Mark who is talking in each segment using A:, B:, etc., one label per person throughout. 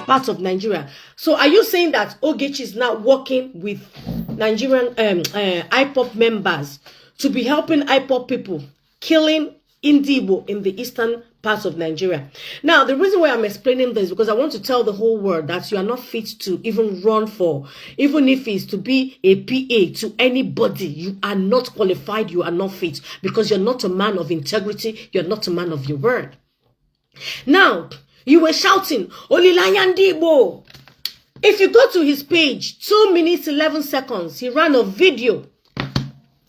A: part of Nigeria. So are you saying that Ogechi is now working with Nigerian IPOP members to be helping IPOP people killing Igbo in the eastern parts of Nigeria? Now, the reason why I'm explaining this is because I want to tell the whole world that you are not fit to even run for, even if it's to be a PA to anybody. You are not qualified. You are not fit because you're not a man of integrity. You're not a man of your word. Now, you were shouting, Olilayan Igbo. If you go to his page, 2 minutes, 11 seconds, he ran a video.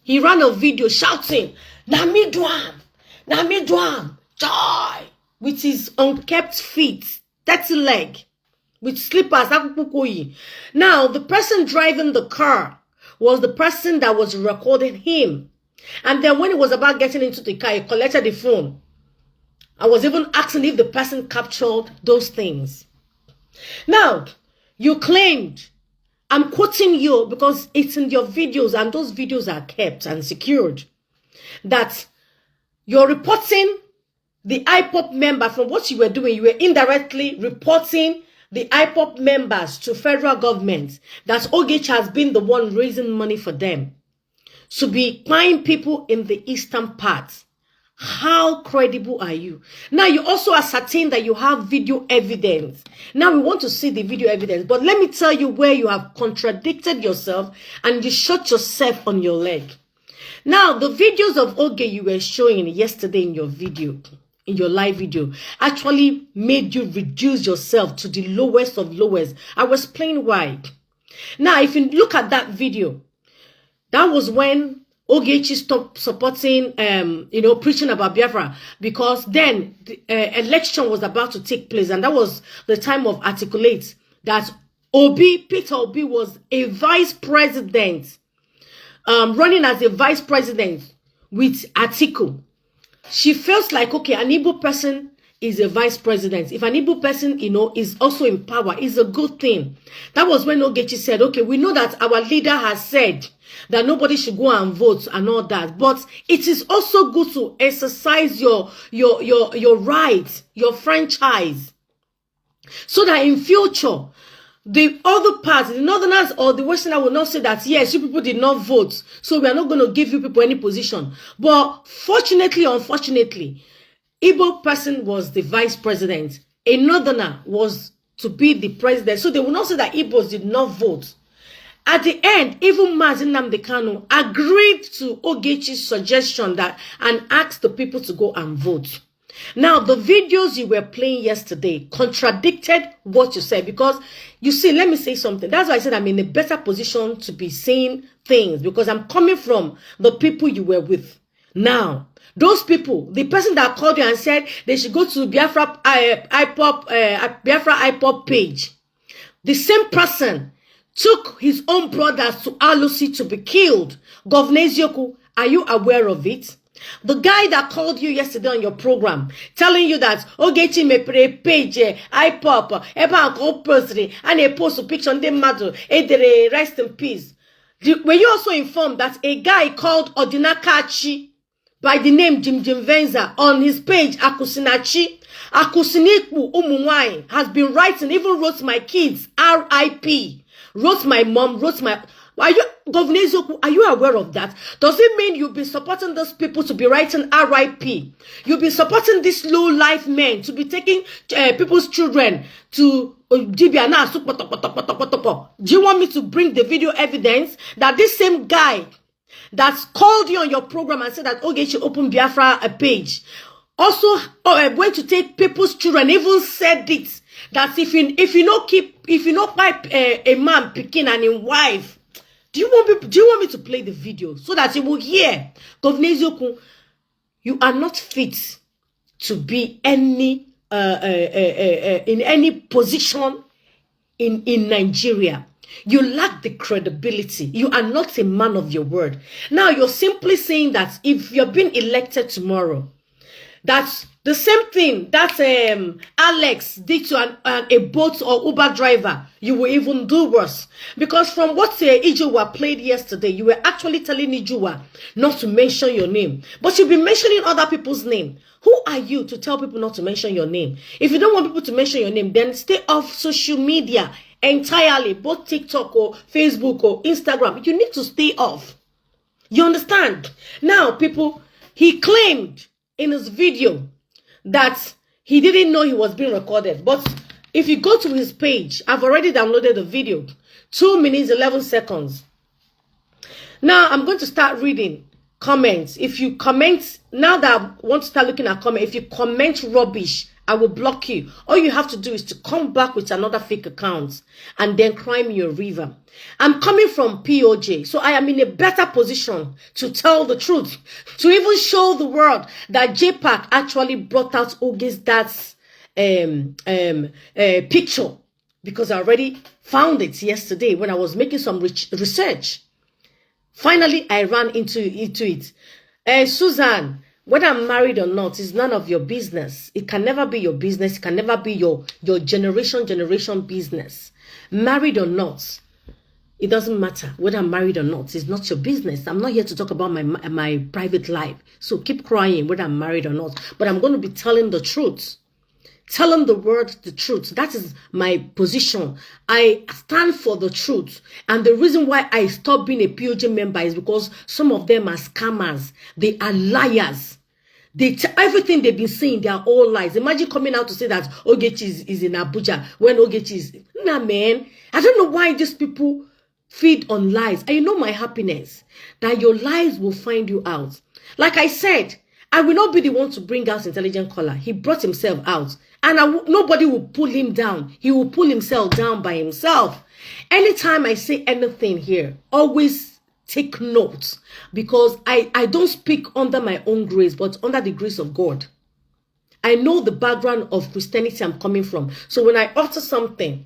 A: He ran a video shouting, Namidwam, Namidwam, joy, with his unkept feet, dirty leg, with slippers. Now, the person driving the car was the person that was recording him. And then when he was about getting into the car, he collected the phone. I was even asking if the person captured those things. Now, you claimed, I'm quoting you because it's in your videos and those videos are kept and secured, that you're reporting the IPOP member from what you were doing. You were indirectly reporting the IPOP members to federal government, that Ogechi has been the one raising money for them to be buying people in the eastern part. How credible are you? Now, you also ascertain that you have video evidence. Now, we want to see the video evidence. But let me tell you where you have contradicted yourself and you shot yourself on your leg. Now, the videos of Oge you were showing yesterday in your video, in your live video, actually made you reduce yourself to the lowest of lowest. I will explain why. Now, if you look at that video, that was when Ogechi stopped supporting, preaching about Biafra, because then the election was about to take place. And that was the time of Articulate, that Peter Obi was a vice president, running as a vice president with Atiku. She feels like, okay, an Igbo person is a vice president. If an Igbo person, is also in power, is a good thing. That was when Ogechi said, okay, we know that our leader has said that nobody should go and vote and all that, but it is also good to exercise your rights, your franchise, so that in future, the other parts, the Northerners or the Westerners will not say that, yes, you people did not vote, so we are not going to give you people any position. But fortunately, unfortunately, Igbo person was the vice president. A Northerner was to be the president. So they will not say that Igbos did not vote. At the end, even Mazi Nnamdi Kanu agreed to Ogechi's suggestion and asked the people to go and vote. Now, the videos you were playing yesterday contradicted what you said, because you see, let me say something. That's why I said I'm in a better position to be saying things, because I'm coming from the people you were with. Now, those people, the person that called you and said they should go to Biafra IPOP page, the same person took his own brothers to Alusi to be killed. Governor Eziokwu, are you aware of it? The guy that called you yesterday on your program, telling you that Ogechi me page IPOP, eba go post and a post a picture on the matter, rest in peace. Were you also informed that a guy called Odinakachi by the name Jim Venza on his page Akusinachi, Akusiniku Umunwai, has been writing, even wrote my kids, R.I.P., wrote my mom, wrote my... Are you, Governor Eziokwu, are you aware of that? Does it mean you've been supporting those people to be writing R.I.P.? You've been supporting these low-life men to be taking people's children to Dibiana? Do you want me to bring the video evidence that this same guy that called you on your program and said that Ogechi opened Biafra a page also went to take people's children, even said it, that if you not pipe a man picking and a wife, do you want me to play the video so that you will hear? Governor Eziokwu, you are not fit to be in any position in Nigeria. You lack the credibility. You are not a man of your word. Now, you're simply saying that if you're being elected tomorrow, That's the same thing that Alex did to a boat or Uber driver. You will even do worse. Because from what Ijuwa played yesterday, you were actually telling Ijuwa not to mention your name. But you've been mentioning other people's name. Who are you to tell people not to mention your name? If you don't want people to mention your name, then stay off social media entirely. Both TikTok or Facebook or Instagram. You need to stay off. You understand? Now, people, he claimed in his video that he didn't know he was being recorded. But if you go to his page, I've already downloaded the video. 2 minutes, 11 seconds. Now, I'm going to start reading comments. If you comment, now that I want to start looking at comments, if you comment rubbish, I will block you. All you have to do is to come back with another fake account and then cry me a river. I'm coming from POJ, so I am in a better position to tell the truth, to even show the world that Jpac actually brought out Oge's dad's picture, because I already found it yesterday when I was making some research. Finally, I ran into it. Susan, whether I'm married or not is none of your business. It can never be your business. It can never be your generation business. Married or not, it doesn't matter whether I'm married or not. It's not your business. I'm not here to talk about my private life. So keep crying whether I'm married or not. But I'm going to be telling the truth. Telling the world the truth. That is my position. I stand for the truth. And the reason why I stopped being a POJ member is because some of them are scammers. They are liars. Everything they've been saying, they are all lies. Imagine coming out to say that Ogechi is in Abuja when Ogechi is... Nah, man. I don't know why these people feed on lies. And you know my happiness, that your lies will find you out. Like I said, I will not be the one to bring out intelligent caller. He brought himself out. And nobody will pull him down. He will pull himself down by himself. Anytime I say anything here, always take notes. Because I don't speak under my own grace, but under the grace of God. I know the background of Christianity I'm coming from. So when I utter something,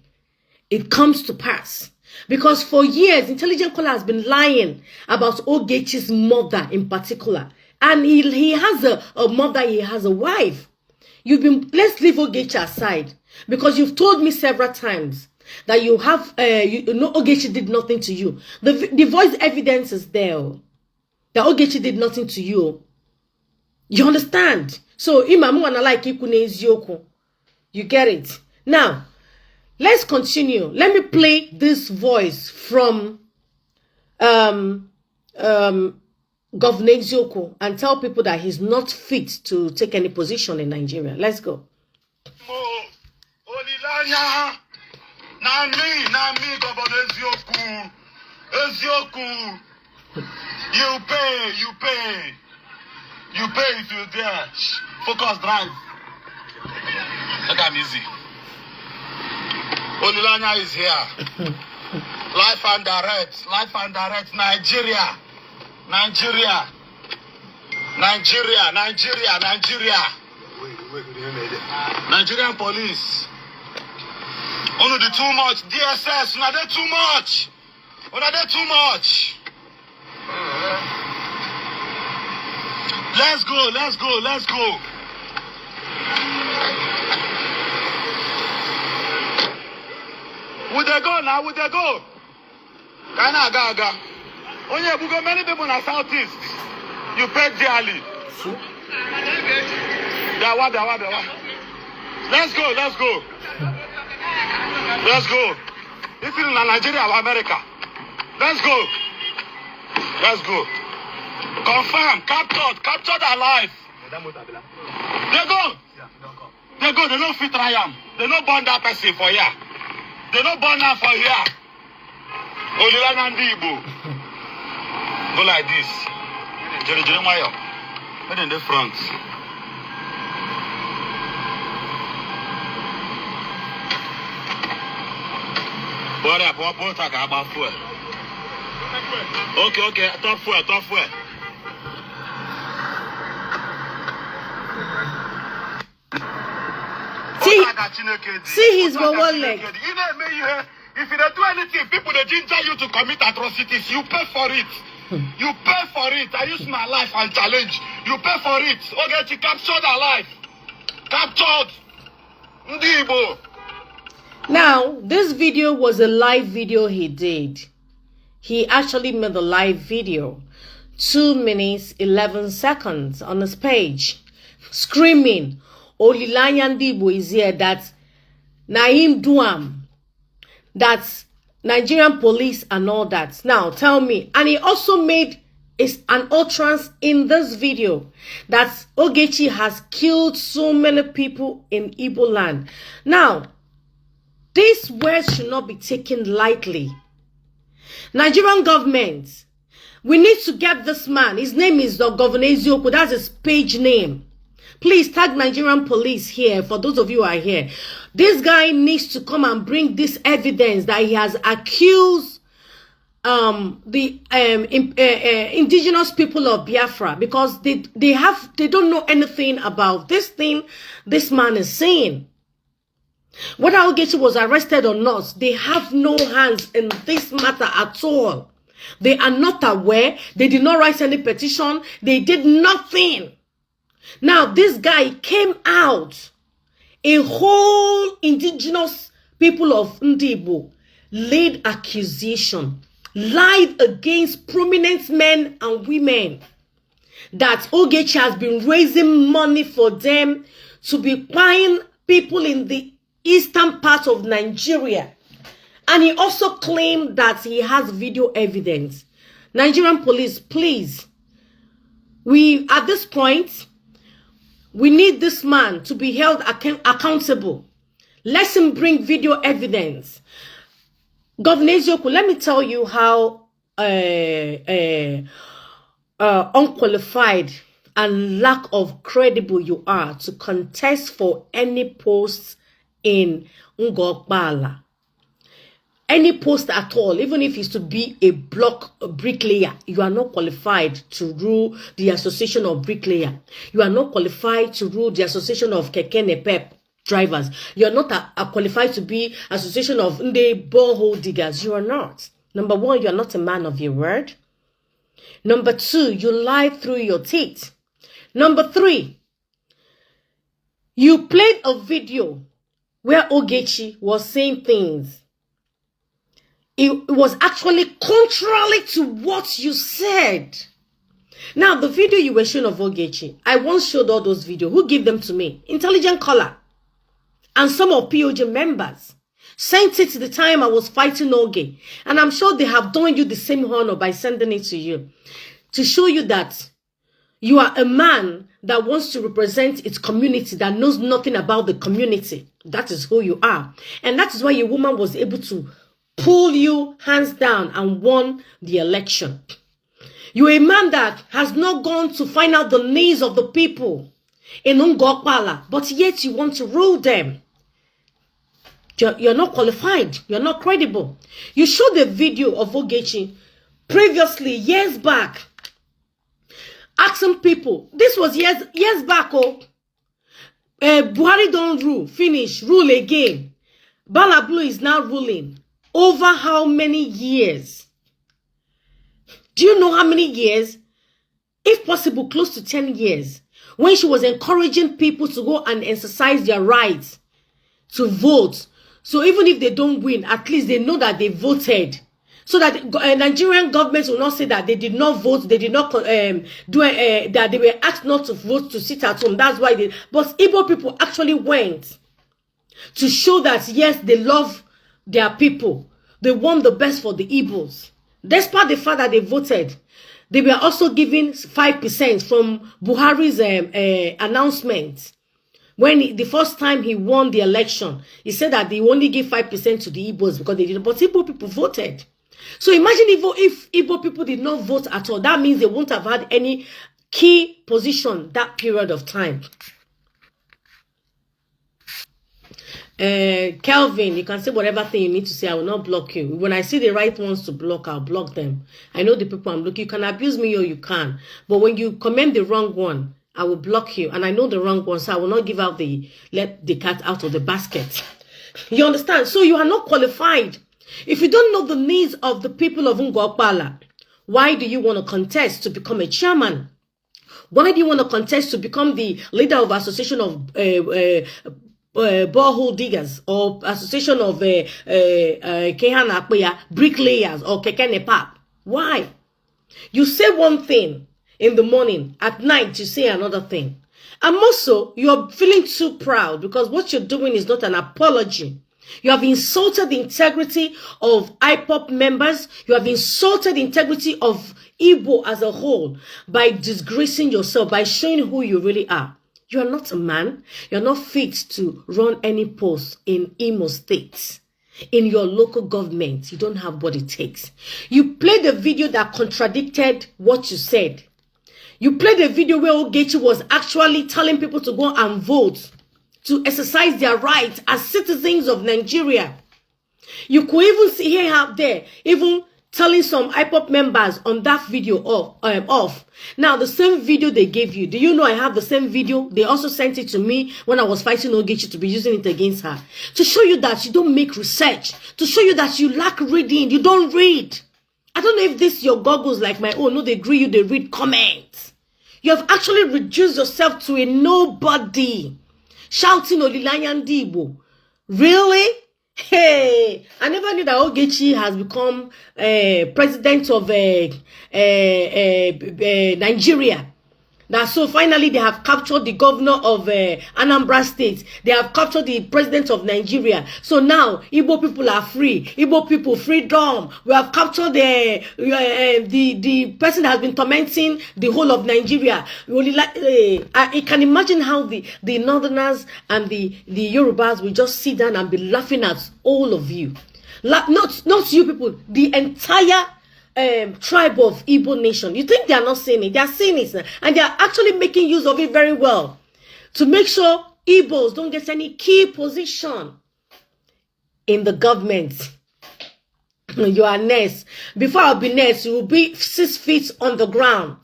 A: it comes to pass. Because for years, intelligent caller has been lying about Ogechi's mother in particular. And he has a mother, he has a wife. Let's leave Ogechi aside. Because you've told me several times that you have, Ogechi did nothing to you. The voice evidence is there. That Ogechi did nothing to you. You understand? So, Imamu wana like ikune Eziokwu. You get it? Now, let's continue. Let me play this voice from Governor Eziokwu and tell people that he's not fit to take any position in Nigeria. Let's go.
B: Eziokwu. You pay if you're there. Focus, drive. Look, I'm easy. Olilanya is here. Life and direct, Nigeria. Nigerian police. Only the too much. DSS, una dey too much. Let's go. Would they go now? Gaga. Onye bugo many people in the southeast. You pay dearly. Dawa. Let's go. This is in Nigeria or America. Let's go. Confirm, captured alive. They go. They don't fit Ryan. They don't burn that person for here. They don't burn her for here. Olilanya and Igbo. Go like this. Jeremiah. Head in the front. What up? What talk about fuel? Okay. Top fuel.
A: See his one leg.
B: If you don't do anything, people they ginger you to commit atrocities. You pay for it. You pay for it. I use my life and challenge. You pay for it. Ogechi captured alive. Captured. Ndi Igbo.
A: Now, this video was a live video he did. He actually made a live video. 2 minutes, 11 seconds on his page. Screaming, Olilanya Ndi Igbo is here, that Naim Duam, that Nigerian police and all that. Now, tell me. And he also made an utterance in this video that Ogechi has killed so many people in Igbo land. Now, these words should not be taken lightly. Nigerian government, we need to get this man. His name is Governor Eziokwu. That's his page name. Please tag Nigerian police here for those of you who are here. This guy needs to come and bring this evidence that he has accused the indigenous people of Biafra, because they don't know anything about this thing this man is saying. Whether Ogechi was arrested or not, they have no hands in this matter at all. They are not aware. They did not write any petition. They did nothing. Now, this guy came out. A whole indigenous people of Ndibo laid accusation, lied against prominent men and women that Ogechi has been raising money for them to be buying people in the eastern part of Nigeria. And he also claimed that he has video evidence. Nigerian police, please, at this point, we need this man to be held accountable. Let him bring video evidence. Governor Eziokwu, let me tell you how unqualified and lack of credible you are to contest for any post in Ngokbala. Any post at all, even if it's to be a bricklayer, you are not qualified to rule the Association of Bricklayer. You are not qualified to rule the Association of Keke Pep drivers. You are not qualified to be Association of Nde borehole diggers. You are not. Number one, you are not a man of your word. Number two, you lie through your teeth. Number three, you played a video where Ogechi was saying things. It was actually contrary to what you said. Now, the video you were showing of Ogechi, I once showed all those videos. Who gave them to me? Intelligent Caller. And some of POJ members sent it the time I was fighting Oge. And I'm sure they have done you the same honor by sending it to you. To show you that you are a man that wants to represent its community, that knows nothing about the community. That is who you are. And that is why a woman was able to pull you hands down and won the election. You're a man that has not gone to find out the needs of the people in Ngokbala, but yet you want to rule them. You're not qualified. You're not credible. You showed the video of Ogechi previously, years back, asking people. This was years back. Buhari don't rule. Finish. Rule again. Bala Blue is now ruling. Over how many years? Do you know how many years? If possible, close to 10 years. When she was encouraging people to go and exercise their rights to vote. So even if they don't win, at least they know that they voted. So that Nigerian government will not say that they did not vote, they did not that they were asked not to vote, to sit at home. That's why they. But Igbo people actually went to show that yes, they love their people. They want the best for the Igbos. Despite the fact that they voted, they were also given 5% from Buhari's announcement. When the first time he won the election, he said that they only give 5% to the Igbos because they didn't. But Igbo people voted. So imagine if Igbo people did not vote at all. That means they won't have had any key position that period of time. Kelvin, you can say whatever thing you need to say. I will not block you. When I see the right ones to block, I'll block them. I know the people I'm looking. You can abuse me or you can. But when you comment the wrong one, I will block you. And I know the wrong one, so I will not give out let the cat out of the basket. You understand? So you are not qualified. If you don't know the needs of the people of Ngokbala, Why do you want to contest to become a chairman? Why do you want to contest to become the leader of Association of borehole diggers or Association of bricklayers or Kekenepap? Why? You say one thing in the morning, at night you say another thing. And also, you're feeling too proud because what you're doing is not an apology. You have insulted the integrity of IPOP members. You have insulted the integrity of Igbo as a whole by disgracing yourself, by showing who you really are. You are not a man. You're not fit to run any post in Imo State. In your local government, you don't have what it takes. You played a video that contradicted what you said. You played a video where Ogechi was actually telling people to go and vote, to exercise their rights as citizens of Nigeria. You could even see her out there, even telling some IPOP members on that video off. Now, the same video they gave you, do you know I have the same video? They also sent it to me when I was fighting Ogechi to be using it against her. To show you that you don't make research. To show you that you lack reading. You don't read. I don't know if this your goggles like my own. No, they agree you, they read comments. You have actually reduced yourself to a nobody. Shouting Olilayan Dibo. Really? Hey, I never knew that Ogechi has become president of Nigeria. That so finally they have captured the governor of Anambra State. They have captured the president of Nigeria. So now Igbo people are free. Igbo people freedom. We have captured the person that has been tormenting the whole of Nigeria. I can imagine how the Northerners and the Yorubas will just sit down and be laughing at all of you. Not you people, the entire tribe of Igbo nation. You think they are not seeing it? They are seeing it, and they are actually making use of it very well to make sure Igbos don't get any key position in the government. You are next. Before I'll be next, you will be 6 feet on the ground.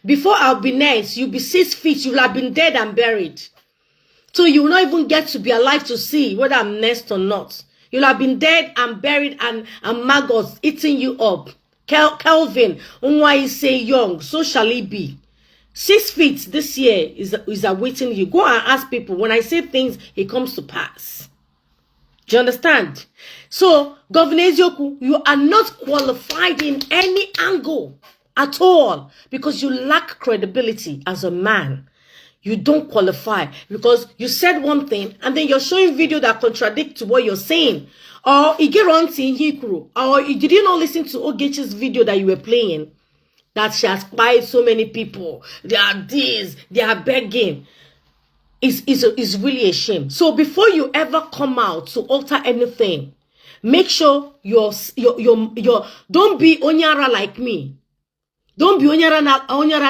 A: Before I'll be next, you'll be 6 feet. You will have been dead and buried. So you will not even get to be alive to see whether I'm next or not. You'll have been dead and buried and maggots eating you up. Kelvin, why say young, so shall it be. 6 feet this year is awaiting you. Go and ask people. When I say things, it comes to pass. Do you understand? So, Governor Eziokwu, you are not qualified in any angle at all because you lack credibility as a man. You don't qualify because you said one thing and then you're showing video that contradict to what you're saying. Or or you did you not listen to Ogechi's video that you were playing? That she has spied so many people. They are this, they are begging. It's really a shame. So before you ever come out to alter anything, make sure you're don't be Onyara like me. Don't be Onyara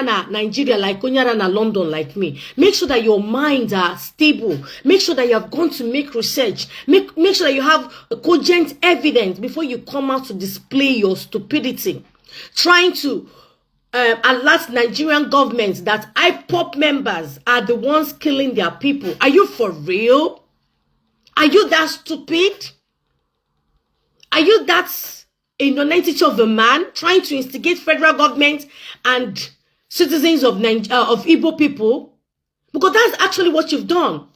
A: na Nigeria like Onyara na London like me. Make sure that your minds are stable. Make sure that you have gone to make research. Make sure that you have cogent evidence before you come out to display your stupidity. Trying to alert Nigerian government that IPOP members are the ones killing their people. Are you for real? Are you that stupid? Are you that a non-entity of a man trying to instigate federal government and citizens of Igbo people? Because that's actually what you've done.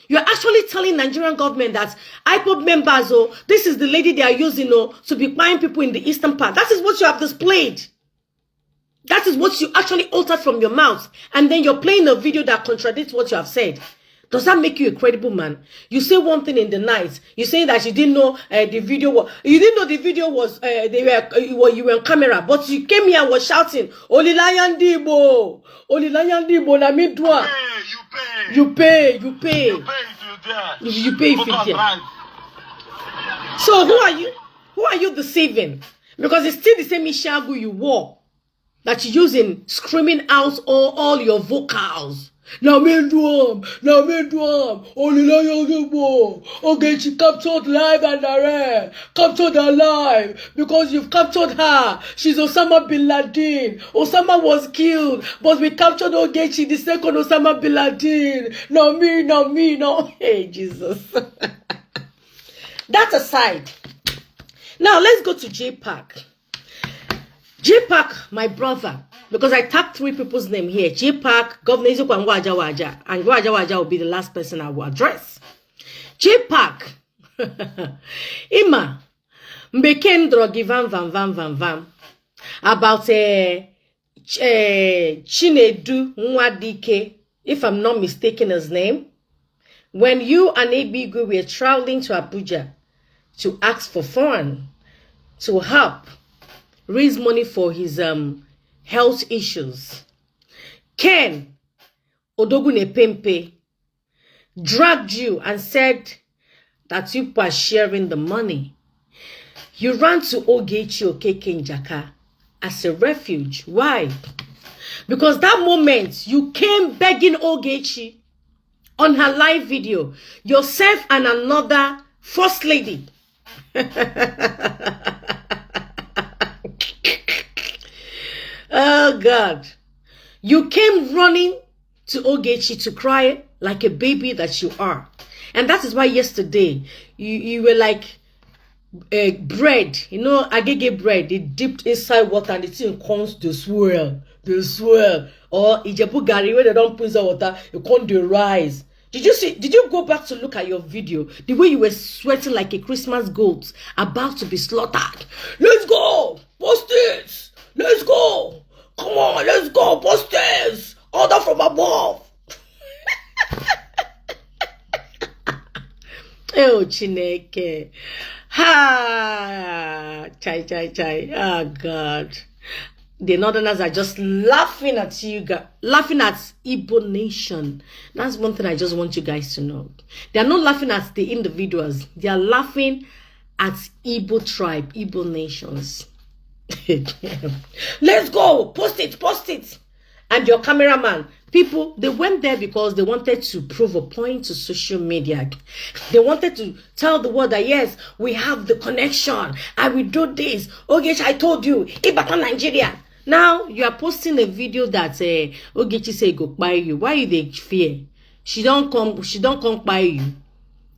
A: You're actually telling Nigerian government that IPOP members, this is the lady they are using to be buying people in the eastern part. That is what you have displayed. That is what you actually altered from your mouth. And then you're playing a video that contradicts what you have said. Does that make you a credible man? You say one thing in the night. You say that you didn't know the video was. You didn't know the video was. You were on camera, but you came here and was shouting, "Olilayan Dibo, Olilayan Dibo, na me dua." You pay. You pay if it's there. So who are you? Who are you deceiving? Because it's still the same Ishagu you wore that you're using, screaming out all your vocals. Now me do Ogechi captured live and direct. Captured her live because you've captured her. She's Osama bin Laden. Osama was killed, but we captured Ogechi, the second Osama bin Laden. Now me. Hey, Jesus. That aside. Now let's go to Jpac. Jpac, my brother, because I tapped 3 people's name here. Jpac, Governor Eziokwu, and Waja will be the last person I will address. Jpac, Ima, Mbekendro Givan Van about Chinedu Nwadike, if I'm not mistaken his name. When you and Abigu were traveling to Abuja to ask for fund to help raise money for his health issues, Ken Odogune Pempe dragged you and said that you were sharing the money. You ran to Ogechi Okeke Njaka as a refuge. Why? Because that moment you came begging Ogechi on her live video, yourself and another first lady. Oh God. You came running to Ogechi to cry like a baby that you are. And that is why yesterday you were like bread, you know, agege bread, it dipped inside water and the thing comes to swirl. Or Ijebu Gari, where they don't put inside water, it can't do rise. Did you go back to look at your video? The way you were sweating like a Christmas goat about to be slaughtered. Let's go! Post it! Let's go! Come on, let's go! Post it! Order from above! Oh, Chineke. Ha! Chai. Oh, God. The Northerners are just laughing at you guys, laughing at Igbo nation. That's one thing I just want you guys to know. They are not laughing at the individuals. They are laughing at Igbo tribe, Igbo nations. Let's go. Post it. And your cameraman, people, they went there because they wanted to prove a point to social media. They wanted to tell the world that, yes, we have the connection. I will do this. Ogechi, I told you. Ibata Nigeria. Now, you are posting a video that Ogechi say go buy you. Why you they fear? She don't come buy you.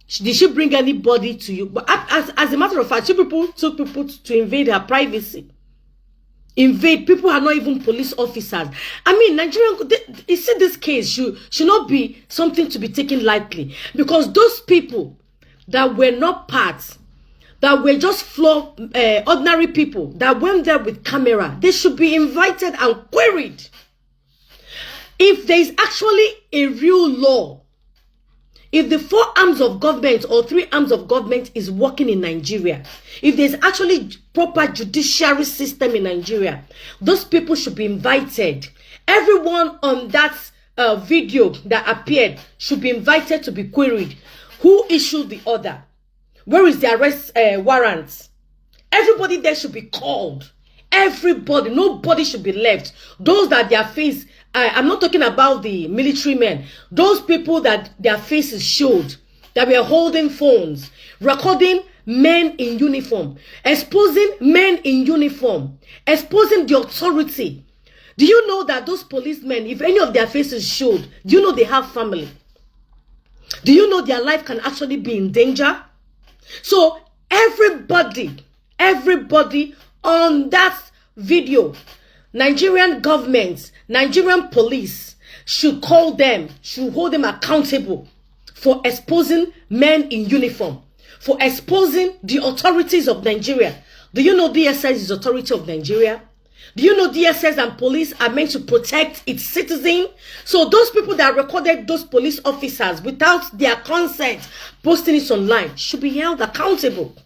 A: Did she bring anybody to you? But as a matter of fact, two people took people to invade her privacy. Invade people are not even police officers. I mean, Nigerian, you see, this case should not be something to be taken lightly, because those people that were not part, that were just ordinary people that went there with camera, they should be invited and queried. If there is actually a real law, if the 4 arms of government or 3 arms of government is working in Nigeria, if there's actually proper judiciary system in Nigeria, those people should be invited. Everyone on that video that appeared should be invited to be queried. Who issued the order? Where is the arrest warrant? Everybody there should be called. Everybody, nobody should be left. Those that their face, I'm not talking about the military men. Those people that their faces showed, that were holding phones, recording men in uniform, exposing men in uniform, exposing the authority. Do you know that those policemen, if any of their faces showed, do you know they have family? Do you know their life can actually be in danger? So everybody on that video, Nigerian government, Nigerian police should call them, should hold them accountable for exposing men in uniform, for exposing the authorities of Nigeria. Do you know DSS is authority of Nigeria? Do you know DSS and police are meant to protect its citizens? So those people that recorded those police officers without their consent posting it online should be held accountable.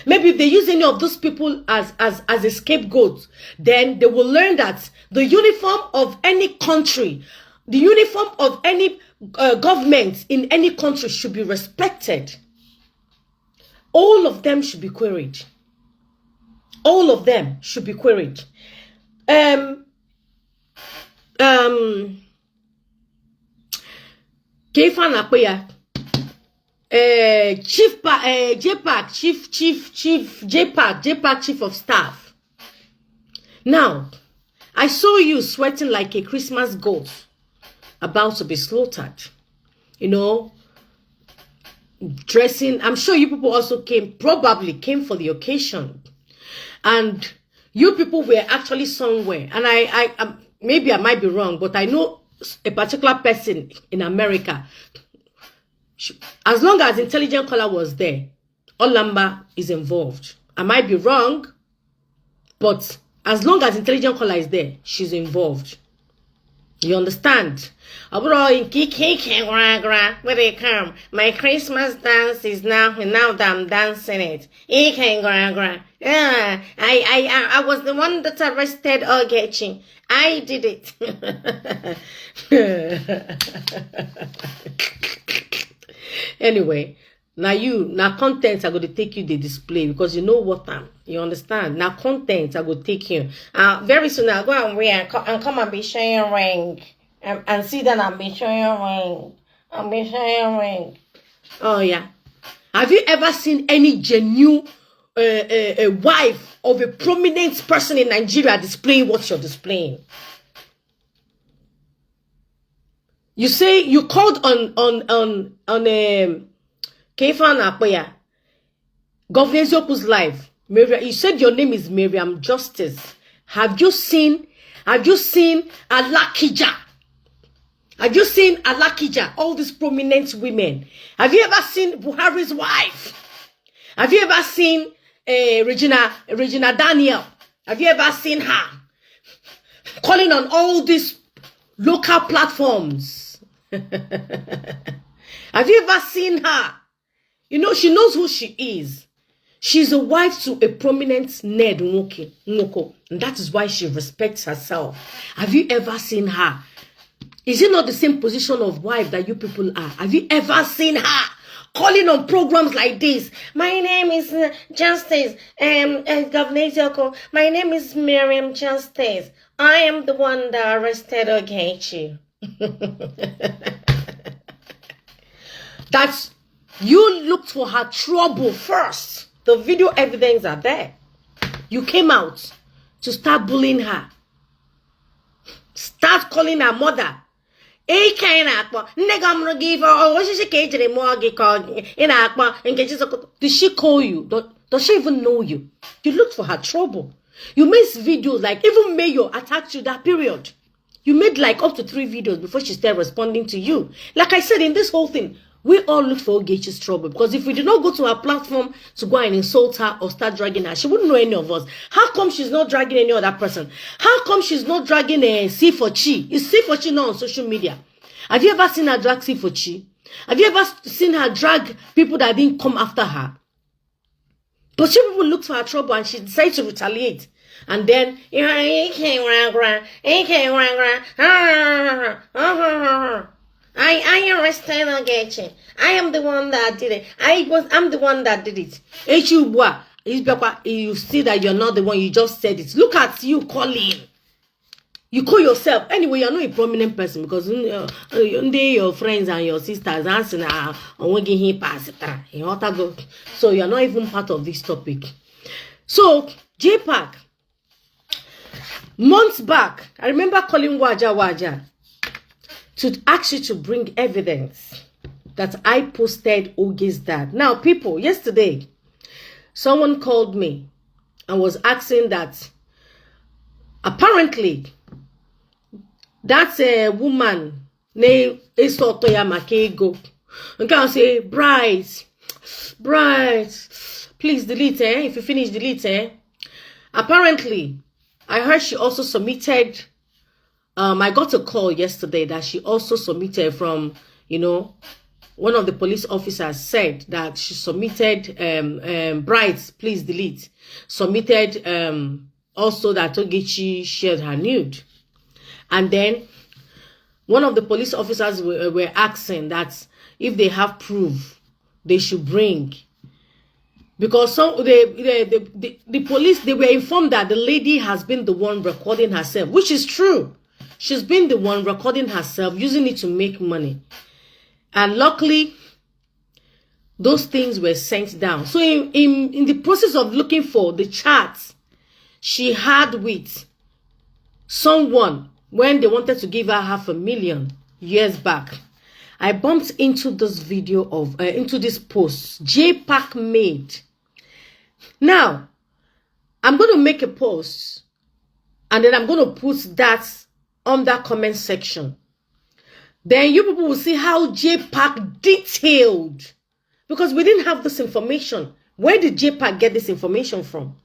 A: Maybe if they use any of those people as a scapegoat, then they will learn that the uniform of any country, the uniform of any government in any country should be respected. All of them should be queried. All of them should be queried. Kefa Nakoya, Jpac, chief of staff. Now, I saw you sweating like a Christmas goat about to be slaughtered. You know, dressing. I'm sure you people also probably came for the occasion. And You people were actually somewhere, and I maybe I might be wrong, but I know a particular person in America. As long as intelligent caller was there, Olamba is involved. I might be wrong, but as long as intelligent caller is there, she's involved. You understand? Where they come. My Christmas dance is now that I'm dancing it. Yeah, I was the one that arrested Ogechi. I did it. Anyway, now content I go to take you the display because you know what you understand. Now content I go take you. Very soon I'll go and wear and come and be showing a ring. And see that I'm be showing a ring. I'm be showing a ring. Oh yeah. Have you ever seen any genuine a wife of a prominent person in Nigeria displaying what you're displaying? You say you called on Kefan Apoya, Governor Eziokwu's life. You said your name is Miriam Justice. Have you seen Alakija? Have you seen Alakija? All these prominent women. Have you ever seen Buhari's wife? Have you ever seen Regina Daniel? Have you ever seen her calling on all these local platforms? Have you ever seen her? You know, she knows who she is. She's a wife to a prominent Ned Nwoko, and that is why she respects herself. Have you ever seen her? Is it not the same position of wife that you people are? Have you ever seen her calling on programs like this? My name is Justice, Governor Eziokwu. My name is Miriam Justice. I am the one that arrested Ogechi. That's, you looked for her trouble first. The video evidence are there. You came out to start bullying her. Start calling her mother. Did she call you? Does she even know you? You looked for her trouble. You made videos, like even Mayo attacked you that period. You made like up to 3 videos before she started responding to you. Like I said, in this whole thing, we all look for Ogechi's trouble, because if we did not go to her platform to go and insult her or start dragging her, she wouldn't know any of us. How come she's not dragging any other person? How come she's not dragging C for Chi? Is C for Chi not on social media? Have you ever seen her drag C for Chi? Have you ever seen her drag people that didn't come after her? But she people looked for her trouble and she decided to retaliate. And then, I arrested Ogechi. I am the one that did it. I'm the one that did it. You see that you're not the one, you just said it. Look at you calling. You call yourself. Anyway, you're not a prominent person, because your friends and your sisters answering so you're not even part of this topic. So Jpac, months back, I remember calling Waja to ask you to bring evidence that I posted Oge's dad. Now, people, yesterday, someone called me and was asking that apparently that's a woman named Esotoya Makego. And can say, Bright, please delete, if you finish, delete, Apparently, I heard she also submitted, I got a call yesterday that she also submitted from, one of the police officers said that she submitted, Bright, please delete, submitted also that Ogechi shared her nude. And then one of the police officers were asking that if they have proof, they should bring. Because the police, they were informed that the lady has been the one recording herself, which is true. She's been the one recording herself, using it to make money. And luckily, those things were sent down. So in the process of looking for the chats she had with someone when they wanted to give her $500,000 years back, I bumped into this video into this post Jpac made. Now, I'm going to make a post and then I'm going to put that on that comment section. Then you people will see how Jpac detailed, because we didn't have this information. Where did Jpac get this information from?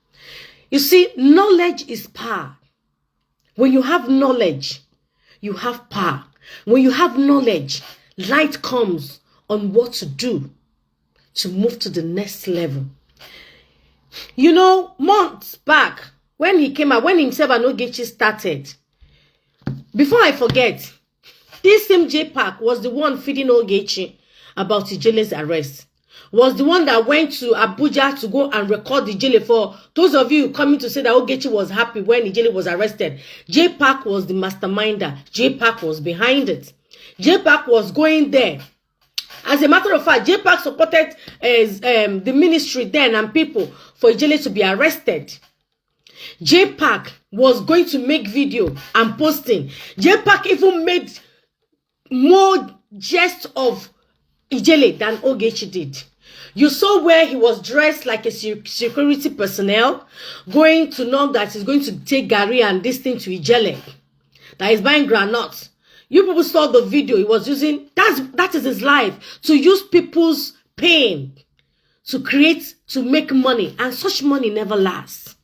A: You see, knowledge is power. When you have knowledge, you have power. When you have knowledge, light comes on what to do to move to the next level. You know, months back, when he came out, when himself and Ogechi started, before I forget, this same Jpac was the one feeding Ogechi about Ijele's arrest. Was the one that went to Abuja to go and record Ijele. For those of you coming to say that Ogechi was happy when Ijele was arrested, Jpac was the masterminder. Jpac was behind it. Jpac was going there. As a matter of fact, Jpac supported the ministry then and people for Ijele to be arrested. Jpac was going to make video and posting. Jpac even made more jest of Ijele than Ogechi did. You saw where he was dressed like a security personnel, going to know that he's going to take Gary and this thing to Ijele, that he's buying granuts. You people saw the video. He was using, that is his life, to use people's pain to make money, and such money never lasts.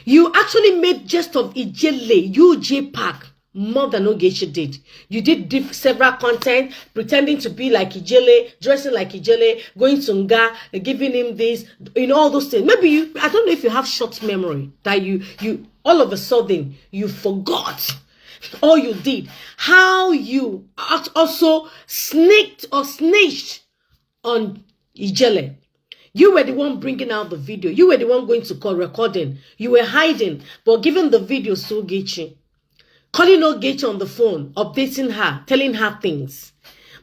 A: You actually made jest of Ijele, you Jpac, more than Ogechi did. You did several content, pretending to be like Ijele, dressing like Ijele, going to Nga, giving him this, all those things. Maybe I don't know if you have short memory, that you all of a sudden, you forgot all you did. How you also snaked or snitched on Ijele. You were the one bringing out the video. You were the one going to call recording. You were hiding, but giving the video to Ogechi. Calling Ogechi on the phone, updating her, telling her things.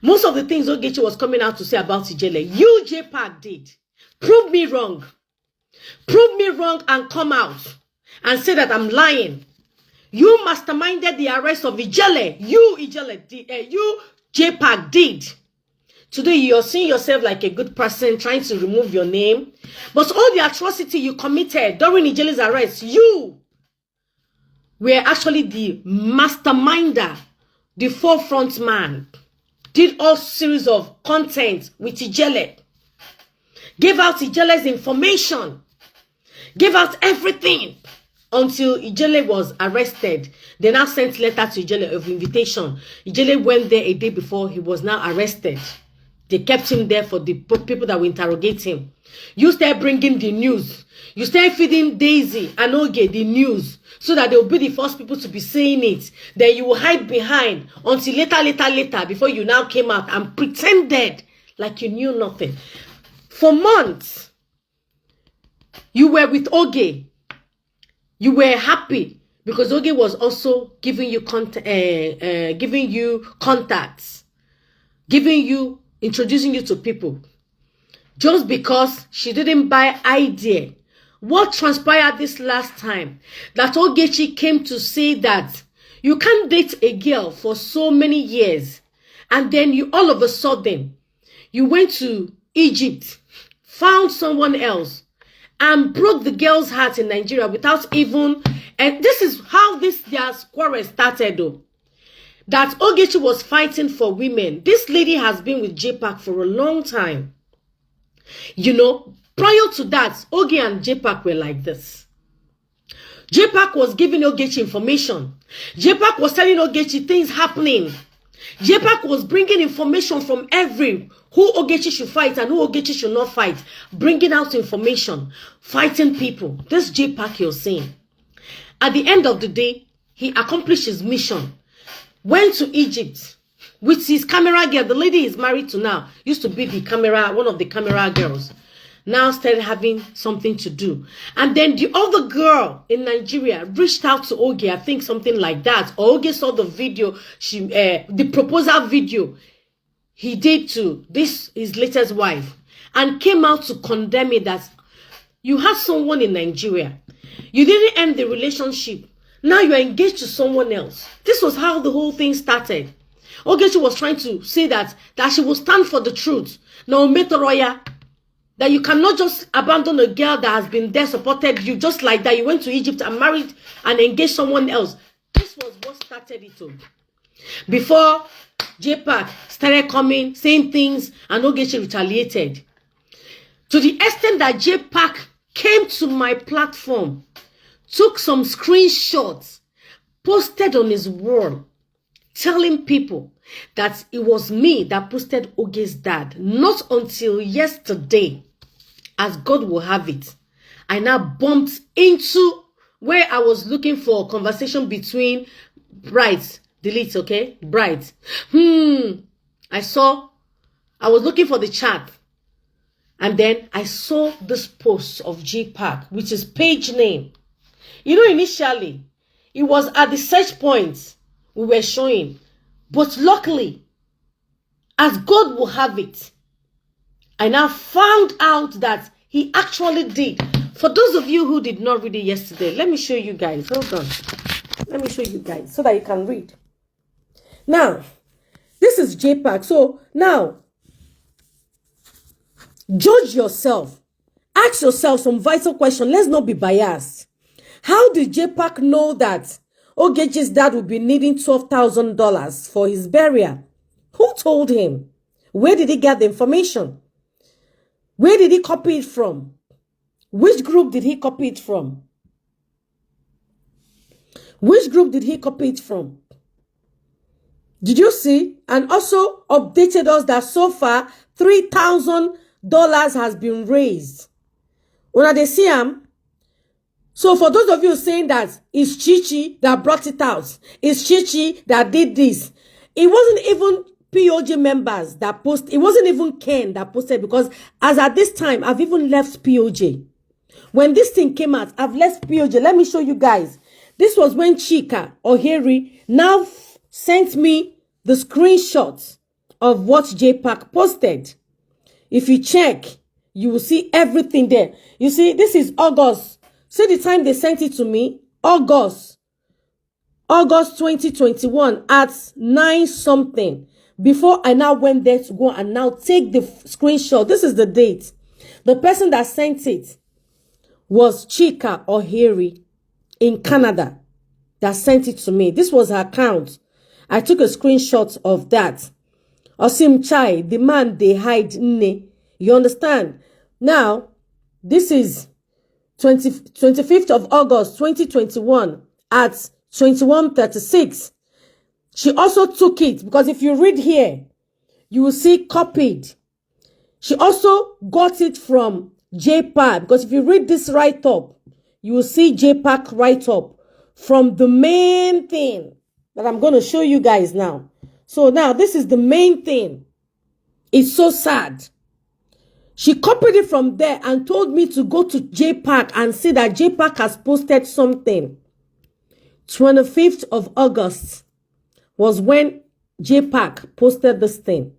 A: Most of the things Ogechi was coming out to say about Ijele, you Jpac did. Prove me wrong. Prove me wrong and come out and say that I'm lying. You masterminded the arrest of Ijele. You Ijele did. You Jpac did. Today you're seeing yourself like a good person, trying to remove your name. But all the atrocity you committed during Ijele's arrest, you were actually the masterminder, the forefront man. Did all series of content with Ijele. Gave out Ijele's information. Gave out everything until Ijele was arrested. They now sent letter to Ijele of invitation. Ijele went there a day before he was now arrested. They kept him there for the people that will interrogate him. You start bringing the news. You start feeding Daisy and Oge the news so that they will be the first people to be saying it. Then you will hide behind until later before you now came out and pretended like you knew nothing. For months, you were with Oge. You were happy because Oge was also giving you contacts, introducing you to people. Just because she didn't buy idea. What transpired this last time? That Ogechi came to say that you can't date a girl for so many years. And then you all of a sudden, you went to Egypt, found someone else, and broke the girl's heart in Nigeria without even... And this is how their quarrel started though. That Ogechi was fighting for women. This lady has been with Jpac for a long time. Prior to that, Oge and Jpac were like this. Jpac was giving Ogechi information. Jpac was telling Ogechi things happening. Jpac was bringing information from who Ogechi should fight and who Ogechi should not fight. Bringing out information. Fighting people. This Jpac you're seeing. At the end of the day, he accomplished his mission. Went to Egypt with his camera girl. The lady he's married to now used to be one of the camera girls. Now started having something to do. And then the other girl in Nigeria reached out to Oge, I think something like that. Oge saw the video, the proposal video he did to his latest wife, and came out to condemn it that you had someone in Nigeria. You didn't end the relationship. Now you are engaged to someone else. This was how the whole thing started. Ogechi was trying to say that she will stand for the truth. Now, Metoroya, That you cannot just abandon a girl that has been there, supported you, just like that. You went to Egypt and married and engaged someone else. This was what started it all. Before Jpac started coming, saying things, and Ogechi retaliated. To the extent that Jpac came to my platform, took some screenshots, posted on his wall, telling people that it was me that posted Oge's dad. Not until yesterday, as God will have it, I now bumped into where I was looking for a conversation between brides. Delete, okay? Brides. I was looking for the chat. And then I saw this post of Jpac, which is page name. You know, initially, it was at the search points we were showing. But luckily, as God will have it, I now found out that he actually did. For those of you who did not read it yesterday, let me show you guys. Hold on. Let me show you guys so that you can read. Now, this is Jpac. So now, judge yourself. Ask yourself some vital questions. Let's not be biased. How did Jpac know that Ogechi's dad would be needing $12,000 for his burial? Who told him? Where did he get the information? Where did he copy it from? Which group did he copy it from? Which group did he copy it from? Did you see? And also updated us that so far $3,000 has been raised. When they see him. So for those of you saying that it's Chichi that brought it out, it's Chichi that did this, it wasn't even POJ members that posted. It wasn't even Ken that posted, because as at this time, I've even left POJ. When this thing came out, I've left POJ. Let me show you guys. This was when Chika or Harry now sent me the screenshots of what Jpac posted. If you check, you will see everything there. You see, this is August. See the time they sent it to me? August 2021 at 9 something. Before I now went there to go and now take the screenshot. This is the date. The person that sent it was Chika or Harry in Canada that sent it to me. This was her account. I took a screenshot of that. Osim Chai, the man they hide. You understand? Now, this is 25th of August 2021 at 21:36. She also took it, because if you read here, you will see copied. She also got it from Jpac, because if you read this write-up, you will see Jpac write-up from the main thing that I'm going to show you guys now. So now, this is the main thing. It's so sad. She copied it from there and told me to go to Jpac and see that Jpac has posted something. 25th of August was when Jpac posted this thing.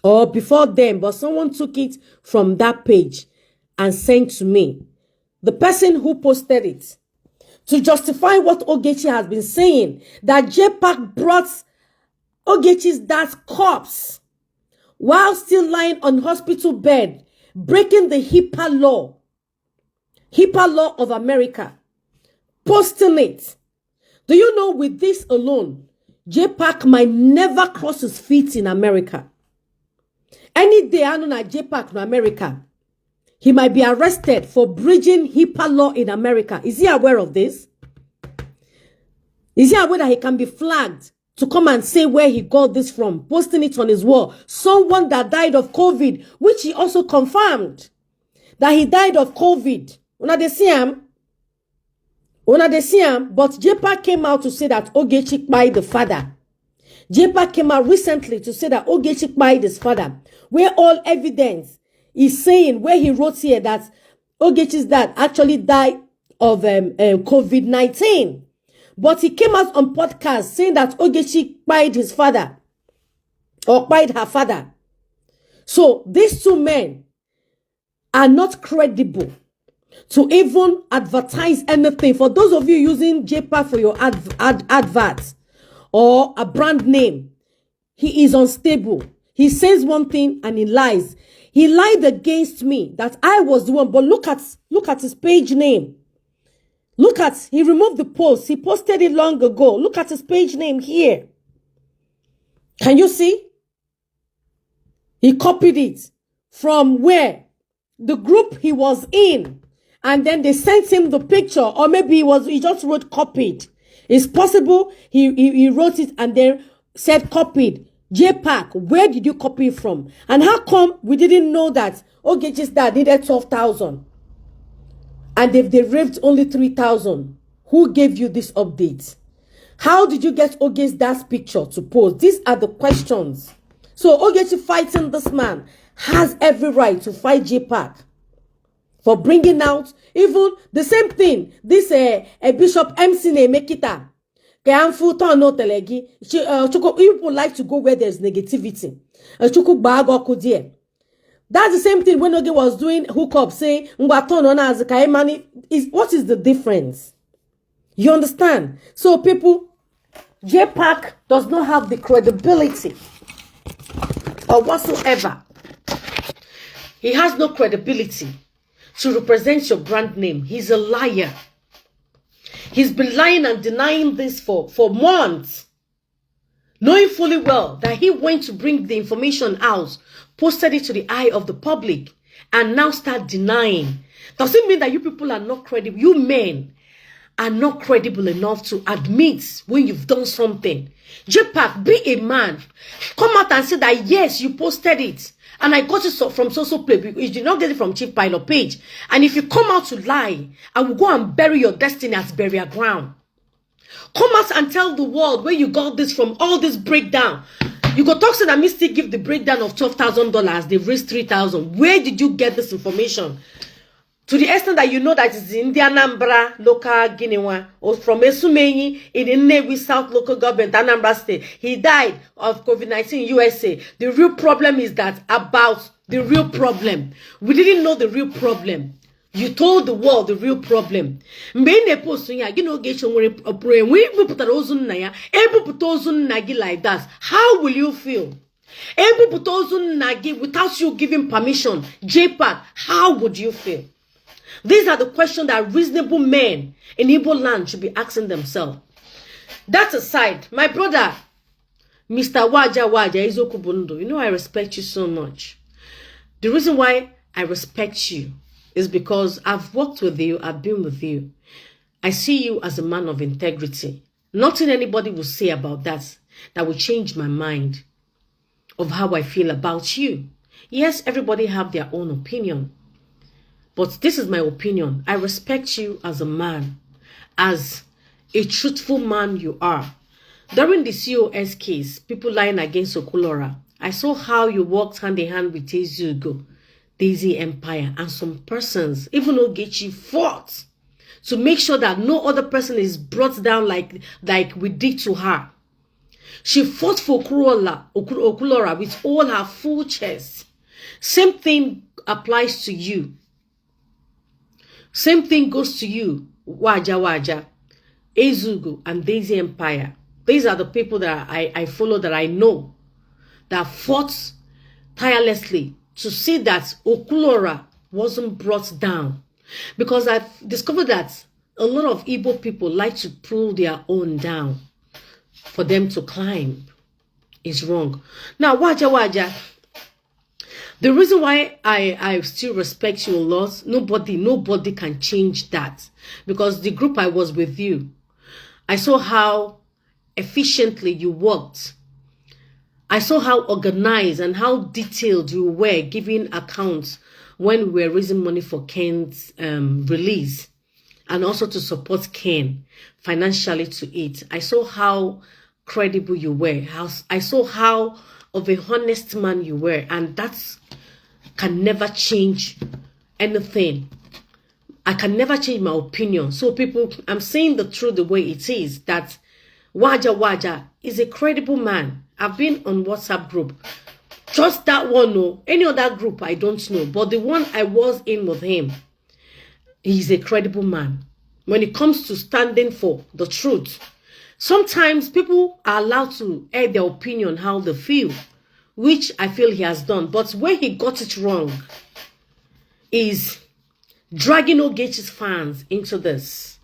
A: Or before then, but someone took it from that page and sent to me. The person who posted it, to justify what Ogechi has been saying, that Jpac brought Ogechi's dad's corpse while still lying on hospital bed, breaking the HIPAA law of America, posting it. Do you know, with this alone, Jpac might never cross his feet in America. Any day I know that Jpac in America, he might be arrested for breaching HIPAA law in America. Is he aware of this? Is he aware that he can be flagged to come and say where he got this from, posting it on his wall? Someone that died of COVID, which he also confirmed that he died of COVID. Una they see him, but Jpac came out to say that Ogechi kpai the father. Jpac came out recently to say that Ogechi kpai his father, where all evidence is saying, where he wrote here that Ogechi's dad actually died of COVID-19. But he came out on podcast saying that Ogechi kpai his father, or kpai her father. So these two men are not credible to even advertise anything. For those of you using Jpac for your adverts or a brand name, he is unstable. he says one thing and he lies. He lied against me that I was the one. But look at his page name. He removed the post. He posted it long ago. Look at his page name here. Can you see? He copied it from where? The group he was in. And then they sent him the picture. Or maybe he just wrote copied. It's possible he wrote it and then said copied. Jpac, where did you copy it from? And how come we didn't know that Ogechi's dad needed 12,000? And they raved only 3,000. Who gave you this update? How did you get Ogechi's dad's picture to post? These are the questions. So Ogechi fighting this man has every right to fight Jpac for bringing out even the same thing. This Bishop MC Mekita. People like to go where there's negativity. That's the same thing when Oge was doing hookup, saying, what is the difference? You understand? So people, Jpac does not have the credibility or whatsoever. He has no credibility to represent your brand name. He's a liar. He's been lying and denying this for months, knowing fully well that he went to bring the information out, posted it to the eye of the public, and now start denying. Does it mean that you people are not credible? You men are not credible enough to admit when you've done something. Jpac, be a man. Come out and say that, yes, you posted it. And I got it from social play. You did not get it from Chief Pilot page. And if you come out to lie, I will go and bury your destiny as burial ground. Come out and tell the world where you got this from, all this breakdown. You go talk to that Mystic give the breakdown of $12,000. They've raised 3,000. Where did you get this information? To the extent that you know that it's in the Anambra local Guinea or from Esumenyi in the Nnewi South local government, Anambra State. He died of COVID-19 USA. The real problem is that about the real problem. We didn't know the real problem. You told the world the real problem. Like that. How will you feel? Without you giving permission, Jpac, how would you feel? These are the questions that reasonable men in Igbo land should be asking themselves. That aside, my brother, Mr. Waja Eziokwu, you know I respect you so much. The reason why I respect you is because I've worked with you, I've been with you. I see you as a man of integrity. Nothing anybody will say about that will change my mind of how I feel about you. Yes, everybody have their own opinion. But this is my opinion. I respect you as a man, as a truthful man you are. During the COS case, people lying against Okulora, I saw how you worked hand in hand with Eziokwu, Daisy Empire, and some persons, even Ogechi, fought to make sure that no other person is brought down like we did to her. She fought for Okulora with all her full chest. Same thing applies to you. Same thing goes to you, Waja, Eziokwu, and Daisy Empire. These are the people that I follow, that I know, that fought tirelessly to see that Okulora wasn't brought down. Because I've discovered that a lot of Igbo people like to pull their own down for them to climb. It's wrong. Now, Waja, the reason why I still respect you a lot, nobody can change that. Because the group I was with you, I saw how efficiently you worked. I saw how organized and how detailed you were giving accounts when we were raising money for Ken's release, and also to support Ken financially to it. I saw how credible you were. I saw how of a honest man you were, and that can never change anything. I can never change my opinion. So people, I'm saying the truth the way it is, that Waja is a credible man. I've been on WhatsApp group. Just that one, no. Any other group, I don't know. But the one I was in with him, he's a credible man. When it comes to standing for the truth, sometimes people are allowed to air their opinion how they feel. which I feel he has done. But where he got it wrong is dragging Ogechi's fans into this.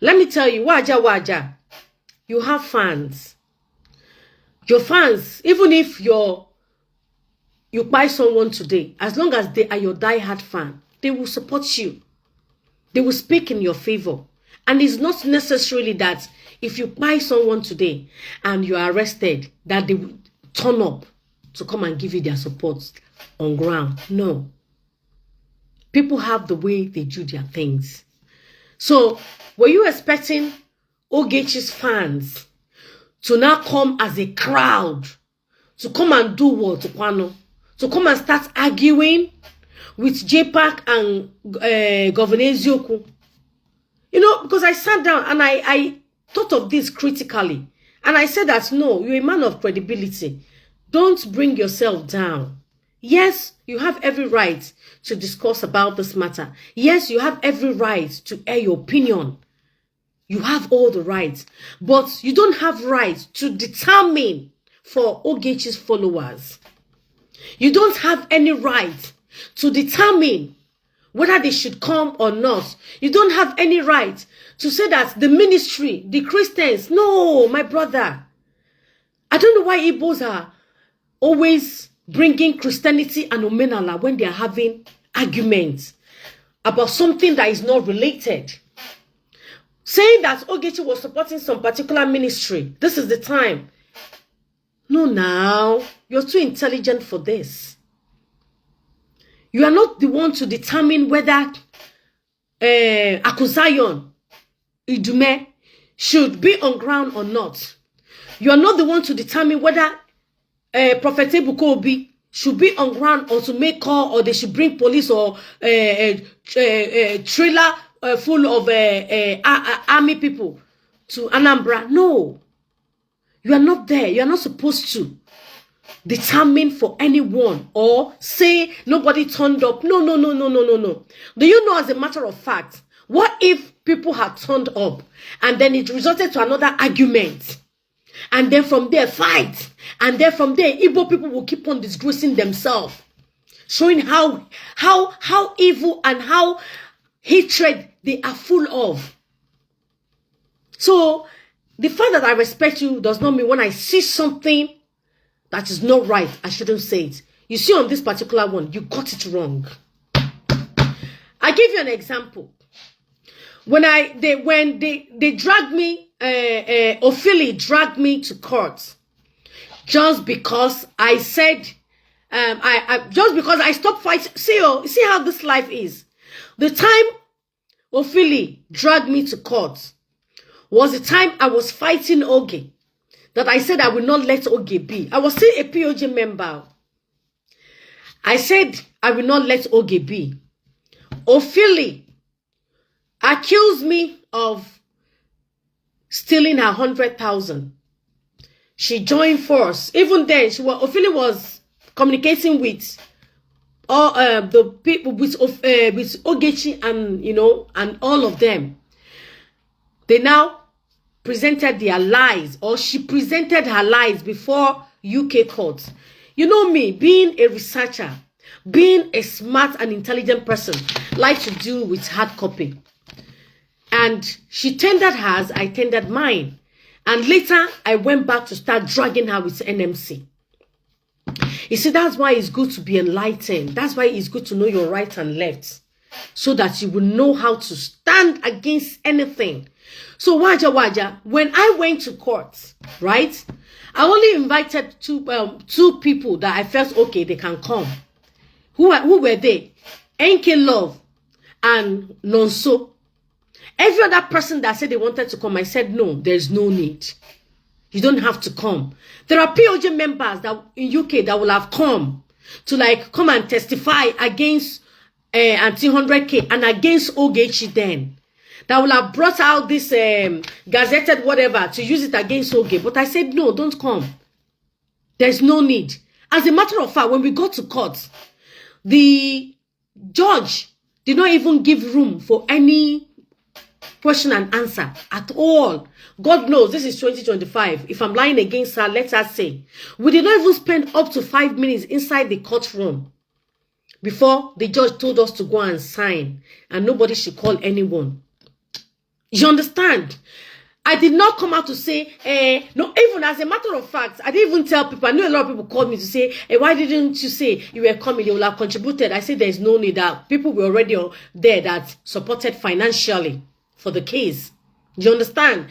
A: Let me tell you, Waja, you have fans. Your fans, even if you buy someone today, as long as they are your die-hard fan, they will support you. They will speak in your favor. And it's not necessarily that if you buy someone today and you are arrested, that they will turn up to come and give you their support on ground. No. People have the way they do their things. So, were you expecting Ogechi's fans to now come as a crowd, to come and do what, to come and start arguing with Jpac and Governor Eziokwu? You know, because I sat down and I thought of this critically. And I said that, no, you're a man of credibility. Don't bring yourself down. Yes, you have every right to discuss about this matter. Yes, you have every right to air your opinion. You have all the rights. But you don't have right to determine for Ogechi's followers. You don't have any right to determine whether they should come or not. You don't have any right to say that the ministry, the Christians, no, my brother. I don't know why Igbos are always bringing Christianity and Omenala when they are having arguments about something that is not related. Saying that Ogechi was supporting some particular ministry. This is the time. No, now. You're too intelligent for this. You are not the one to determine whether Accusations, Idume, should be on ground or not. You are not the one to determine whether Prophet Ebuka Obi should be on ground or to make call, or they should bring police or trailer full of army people to Anambra. No. You are not there. You are not supposed to determine for anyone or say nobody turned up. No. Do you know, as a matter of fact, what if people had turned up and then it resulted to another argument? And then from there, fight. And then from there, Igbo people will keep on disgracing themselves. Showing how evil and how hatred they are full of. So, the fact that I respect you does not mean when I see something that is not right, I shouldn't say it. You see, on this particular one, you got it wrong. I give you an example. When they dragged me, Ophelia dragged me to court, just because I said, just because I stopped fighting. See how this life is. The time Ophelia dragged me to court was the time I was fighting Oge, that I said I will not let Oge be. I was still a POJ member. I said I will not let Oge be. Ophelia accused me of stealing her 100,000. She joined force. Even then, Ophelia was communicating with all the people with Ogechi and all of them. They now presented their lies, or she presented her lies before UK courts. You know me, being a researcher, being a smart and intelligent person, like to deal with hard copy. And she tendered hers, I tendered mine. And later, I went back to start dragging her with NMC. You see, that's why it's good to be enlightened. That's why it's good to know your right and left, so that you will know how to stand against anything. So, Waja, when I went to court, right, I only invited two people that I felt, okay, they can come. Who were they? NK Love and Nonso. Every other person that said they wanted to come, I said, no, there's no need. You don't have to come. There are POJ members that in UK that will have come to come and testify against anti-100K and against Ogechi then. That will have brought out this gazetted whatever to use it against Oge. But I said, no, don't come. There's no need. As a matter of fact, when we got to court, the judge did not even give room for any question and answer at all. God knows this is 2025. If I'm lying against her, let her say. We did not even spend up to 5 minutes inside the courtroom before the judge told us to go and sign, and nobody should call anyone. You understand? I did not come out to say, no, even as a matter of fact, I didn't even tell people. I know a lot of people called me to say, why didn't you say you were coming? They will have contributed. I said there's no need, that people were already there that supported financially for the case. You understand?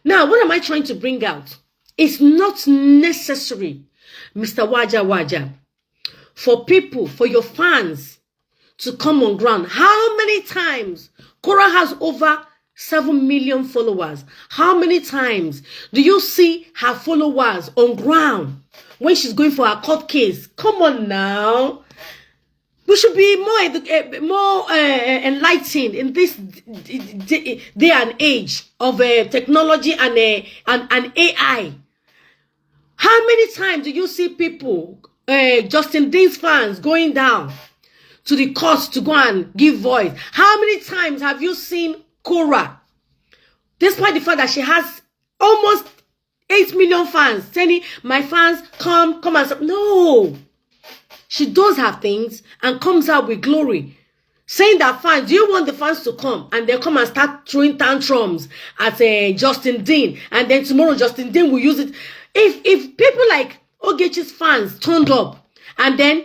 A: Now, what am I trying to bring out? It's not necessary, Mr. Waja, for people, for your fans to come on ground. How many times? Cora has over 7 million followers. How many times do you see her followers on ground when she's going for a court case? Come on now. We should be more enlightened in this day and age of technology and AI. How many times do you see people, Justin Dean's fans, going down to the courts to go and give voice? How many times have you seen Cora, despite the fact that she has almost 8 million fans, saying, my fans, come and stop? No. She does her things and comes out with glory. Saying that fans, do you want the fans to come? And they come and start throwing tantrums at Justin Dean. And then tomorrow Justin Dean will use it. If people like Ogechi's fans turned up, and then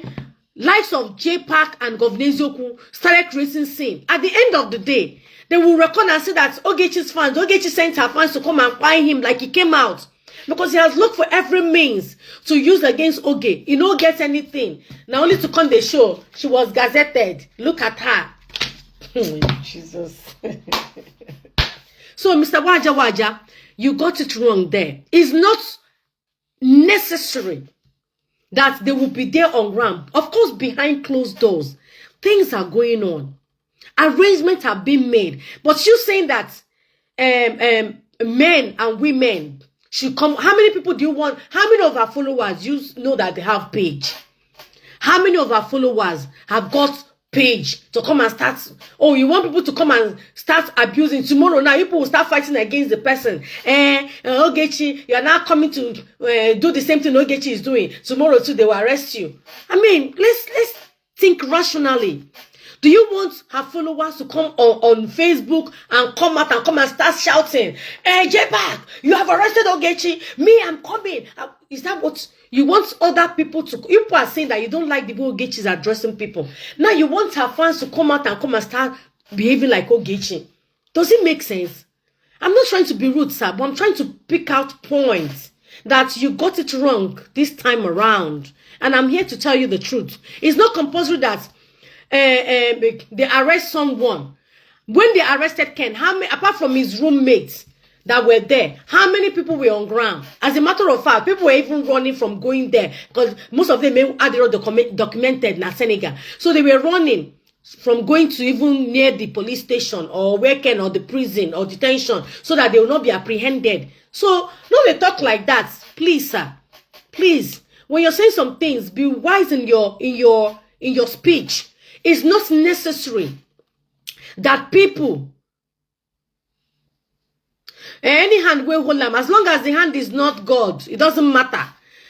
A: likes of Jpac and Governor Eziokwu started creating scene, at the end of the day, they will record and say that Ogechi's fans, Ogechi sent her fans to come and buy him like he came out. Because he has looked for every means to use against Oge. He don't get anything. Now only to come the show, she was gazetted. Look at her. Jesus. So, Mr. Waja, you got it wrong there. It's not necessary that they will be there on ground. Of course, behind closed doors, things are going on. Arrangements have been made. But you saying that men and women should come. How many people do you want? How many of our followers you know that they have page? How many of our followers have got page to come and start? Oh, you want people to come and start abusing tomorrow? Now people will start fighting against the person. Ogechi, you are now coming to do the same thing Ogechi is doing. Tomorrow too, they will arrest you. I mean, let's think rationally. Do you want her followers to come on Facebook and come out and come and start shouting, hey, Jpac, you have arrested Ogechi. Me, I'm coming. Is that what you want other people to? You people are saying that you don't like the way Ogechi is addressing people. Now you want her fans to come out and start behaving like Ogechi. Does it make sense? I'm not trying to be rude, sir, but I'm trying to pick out points that you got it wrong this time around. And I'm here to tell you the truth. It's not compulsory that they arrest someone. When they arrested Ken, how many, apart from his roommates that were there, how many people were on ground? As a matter of fact, people were even running from going there because most of them had documented in Senegal. So they were running from going to even near the police station or where Ken or the prison or detention so that they will not be apprehended. So don't they talk like that, please, sir. Please, when you're saying some things, be wise in your speech. It's not necessary that people, any hand will hold them, as long as the hand is not God, it doesn't matter.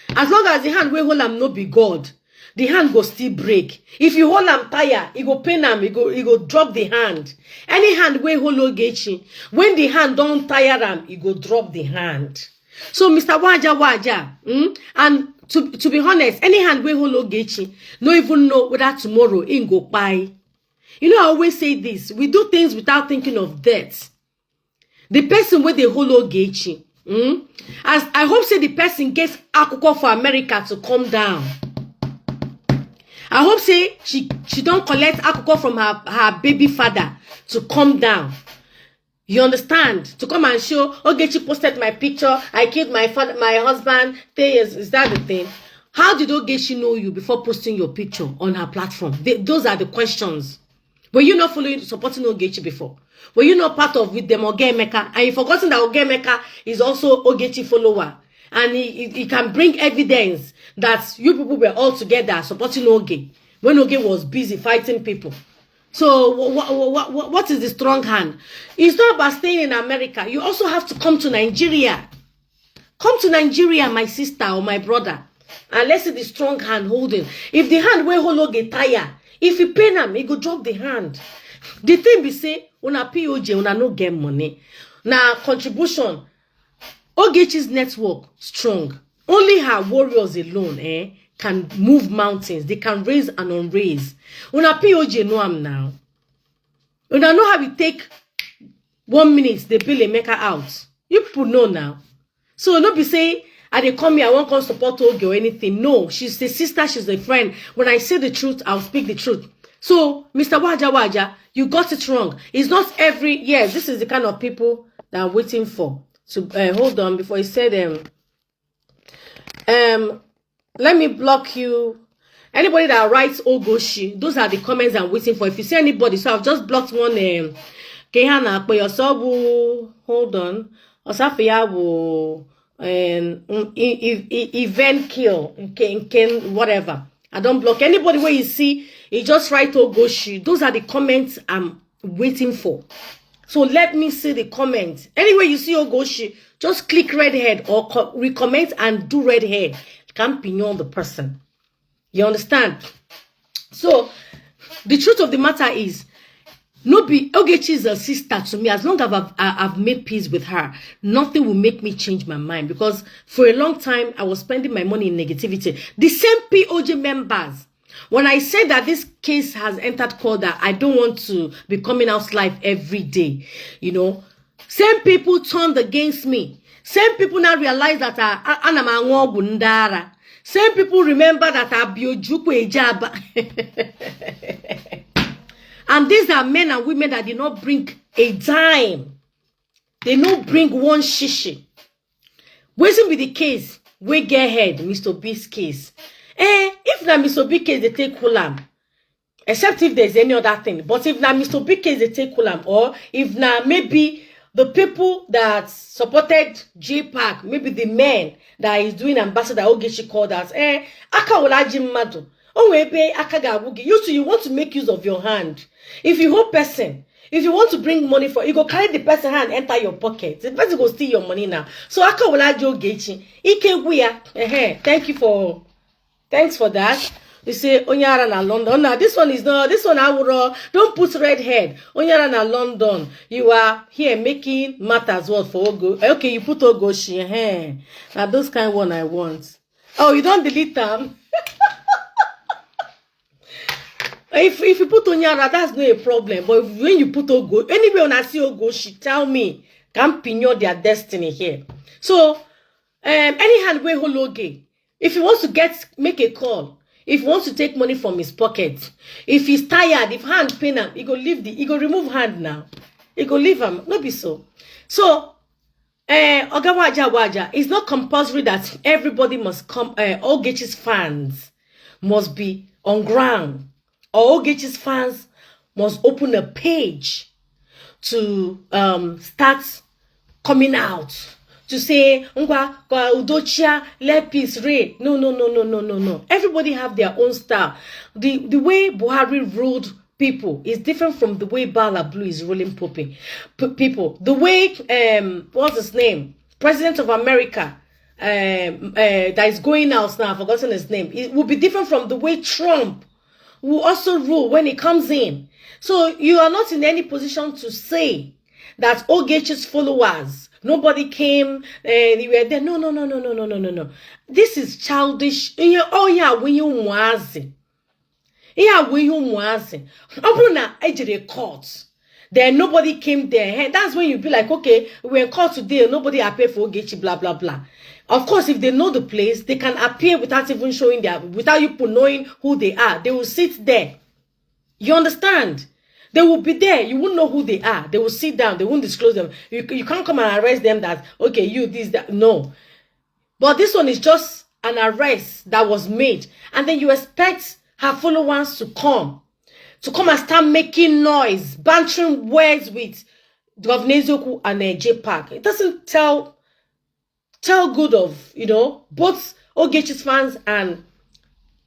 A: As long as the hand will hold them not be God, the hand will still break. If you hold them tire, it go pain them, it go drop the hand. Any hand will hold Ogechi, when the hand don't tire them, it go drop the hand. So Mr. Waja, and to be honest, any hand we hold Ogechi, no even know whether tomorrow in go by. You know, I always say this, we do things without thinking of death. The person where they hold Ogechi, as I hope say the person gets Akuko for America to come down. I hope say she don't collect Akuko from her baby father to come down. You understand? To come and show, Ogechi posted my picture, I killed my husband, 10 years. Is that the thing? How did Ogechi know you before posting your picture on her platform? Those are the questions. Were you not supporting Ogechi before? Were you not part of with them Ogemeka? And you forgotten that Ogemeka is also Ogechi follower. And he can bring evidence that you people were all together supporting Oge when Oge was busy fighting people. So what is the strong hand? It's not about staying in America. You also have to come to Nigeria. Come to Nigeria, my sister or my brother. And let's see the strong hand holding. If the hand will hold get tire, if you pay them, you go drop the hand. The thing be say, una POJ, una no get money. Now contribution, Ogechi's network strong. Only her warriors alone, can move mountains. They can raise and unraise. Una POJ know am now. Una know how we take 1 minute, they bill a maker out. You people know now. So not be say, I they come here, I won't come support Oge or anything. No, she's the sister, she's a friend. When I say the truth, I'll speak the truth. So, Mr. Waja, you got it wrong. It's not every, yes, this is the kind of people that I'm waiting for. So, hold on, before he said, let me block you. Anybody that writes Ogoshi, those are the comments I'm waiting for. If you see anybody, so I've just blocked one, Kehana, hold on. Osafiyabu, event kill, whatever. I don't block anybody where you see, you just write Ogoshi. Those are the comments I'm waiting for. So let me see the comments. Anywhere you see Ogoshi, just click redhead or recommend and do redhead. Can't pignon the person. You understand? So the truth of the matter is, no be Ogechi is a sister to me. As long as I've made peace with her, nothing will make me change my mind. Because for a long time, I was spending my money in negativity. The same POJ members, when I said that this case has entered court, that I don't want to be coming out live every day, you know, same people turned against me. Same people now realize that I'm same people remember that I'm Biojuku Ejaba. And these are men and women that did not bring a dime. They don't bring one shishi. Wouldn't be the case. We get ahead, Mr. B's case. If na Mr. B case, they take Kulam. Except if there's any other thing. But if na Mr. B case, they take Kulam. Or if na maybe the people that supported Jpac, maybe the men that is doing ambassador Ogechi called us, Aka Olaji Madu. Oh, maybe you want to make use of your hand. If you hold person, if you want to bring money for, you go carry the person hand enter your pocket. The person go steal your money now. So Aka Olaji Ogechi, thanks for that. You say Onyara na London. Now this one is not. This one I would don't put red head. Onyara na London. You are here making matters what for Ogo. Okay, you put Ogoshi. Now those kind one I want. Oh, you don't delete them. If you put Onyara, that's not a problem. But when you put Ogo, anyway, when I see Ogoshi, tell me, can pignon their destiny here. So, any hand way hologe. If he wants to make a call, if he wants to take money from his pocket, if he's tired, if hand pain him, he go remove hand now. He go leave him. Not be so. So, Waja, it's not compulsory that everybody must come. Ogechi's fans must be on ground. Or Ogechi's fans must open a page to start coming out. To say, Udochia, let peace reign. No. Everybody have their own style. The way Buhari ruled people is different from the way Bala Blue is ruling people. The way, what's his name? President of America, that is going out now, I've forgotten his name. It will be different from the way Trump will also rule when he comes in. So you are not in any position to say that Ogechi's followers, nobody came, they were there. No. This is childish. Oh yeah, when you mwazi. Yeah, when you mwazi. Obruna ejere court. Then nobody came there. That's when you be like, okay, we're in court today, nobody appeared for Ogechi, blah, blah, blah. Of course, if they know the place, they can appear without even showing without you knowing who they are. They will sit there. You understand? They will be there. You won't know who they are. They will sit down. They won't disclose them. You can't come and arrest them that, okay, you, this, that. No. But this one is just an arrest that was made. And then you expect her followers to come and start making noise, bantering words with Governor Eziokwu and Jpac. It doesn't tell good of, both Ogechi's fans and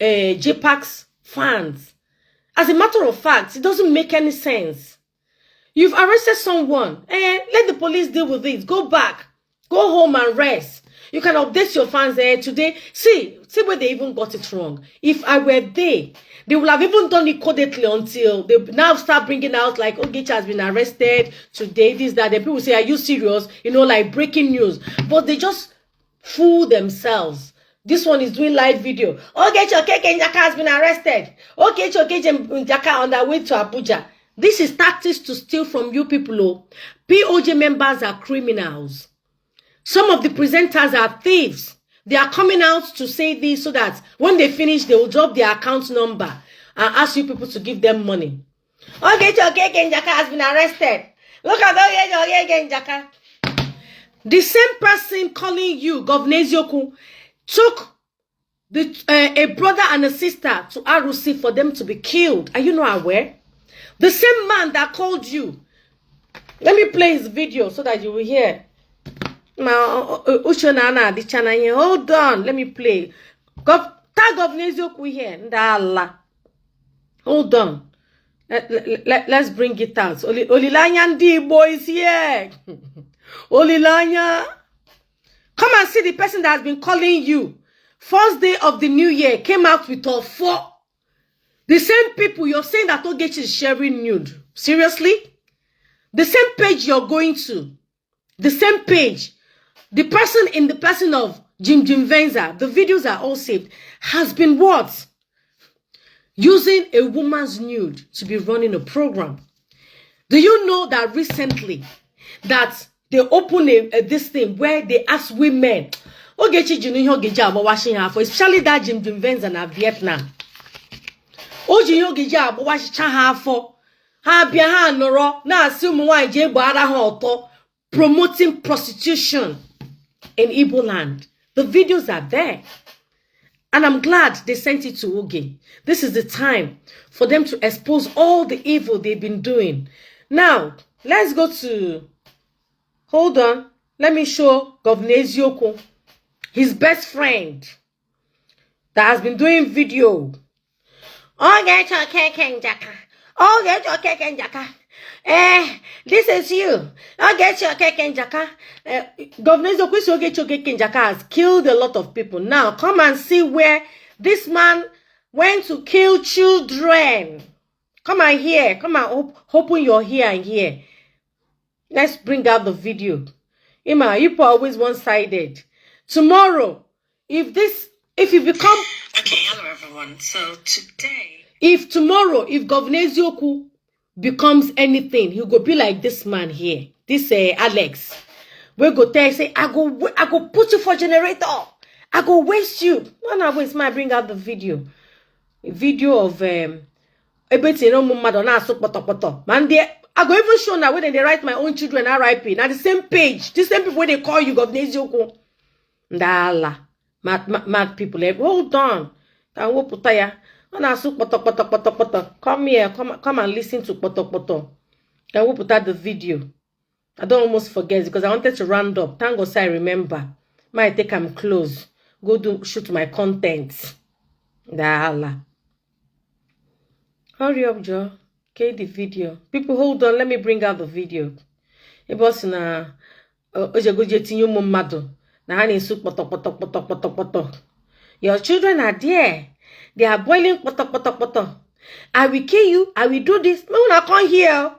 A: Jpac's fans. As a matter of fact, it doesn't make any sense. You've arrested someone. Let the police deal with it. Go back. Go home and rest. You can update your fans today. See where they even got it wrong. If I were they would have even done it codedly until they now start bringing out like Ogechi has been arrested today, this, that. Then people say, are you serious? You know, like breaking news. But they just fool themselves. This one is doing live video. Ogechi Okeke Njaka has been arrested. Ogechi Okeke Njaka on their way to Abuja. This is tactics to steal from you people. POJ members are criminals. Some of the presenters are thieves. They are coming out to say this so that when they finish, they will drop their account number and ask you people to give them money. Ogechi Okeke Njaka has been arrested. Look at Ogechi Okeke Njaka. The same person calling you, Governor Eziokwu, took a brother and a sister to RUC for them to be killed. Are you not aware? The same man that called you. Let me play his video so that you will hear. Hold on, let me play. Tag Governor Eziokwu here. Hold on. Let's bring it out. Olilanya ndi boy is here. Olilanya. Come and see the person that has been calling you. First day of the new year came out with all 4. The same people you're saying that Ogechi is sharing nude. Seriously? The same page you're going to. The same page. The person in the person of Jim Venza, the videos are all saved, has been what? Using a woman's nude to be running a program. Do you know that recently that they opened this thing where they ask women, Ogechi Junior Geja about washing her for, especially that Jim Venza in Vietnam. Oji Geja about washing her for. Ha bia ha noro na assume one je gbara ha oto promoting prostitution in Igbo land. The videos are there. And I'm glad they sent it to Oge. This is the time for them to expose all the evil they've been doing. Now, let's go to... Hold on. Let me show Governor Eziokwu, his best friend, that has been doing video. Ogechi Okeke Njaka. Ogechi Okeke Njaka. This is you. Ogechi Okeke Njaka. Governor Ogechi Okeke Njaka has killed a lot of people. Now, come and see where this man went to kill children. Come and hear. Come and open your ear and hear. Let's bring out the video. Ima, you always one-sided. Tomorrow, if you become...
C: Okay, hello everyone. So today...
A: If tomorrow, if Governor Eziokwu becomes anything, he'll go be like this man here. This Alex. We go tell, say, I go put you for generator. I go waste you. No, I waste my bring out the video. A video of man there. I go even show now when they write my own children RIP. Now the same page. The same people when they call you Governor Eziokwu. Ndala. Mad people. Hold on. Come here, come and listen to Poto. Can we put out the video? I don't almost forget because I wanted to round up. Thank God I remember. Might take I'm close. Go shoot my content. Dala. Hurry up, Joe. Okay, the video. People, hold on. Let me bring out the video. It was na your children are there. They are boiling poto. I will kill you. I will do this. No, I can't hear.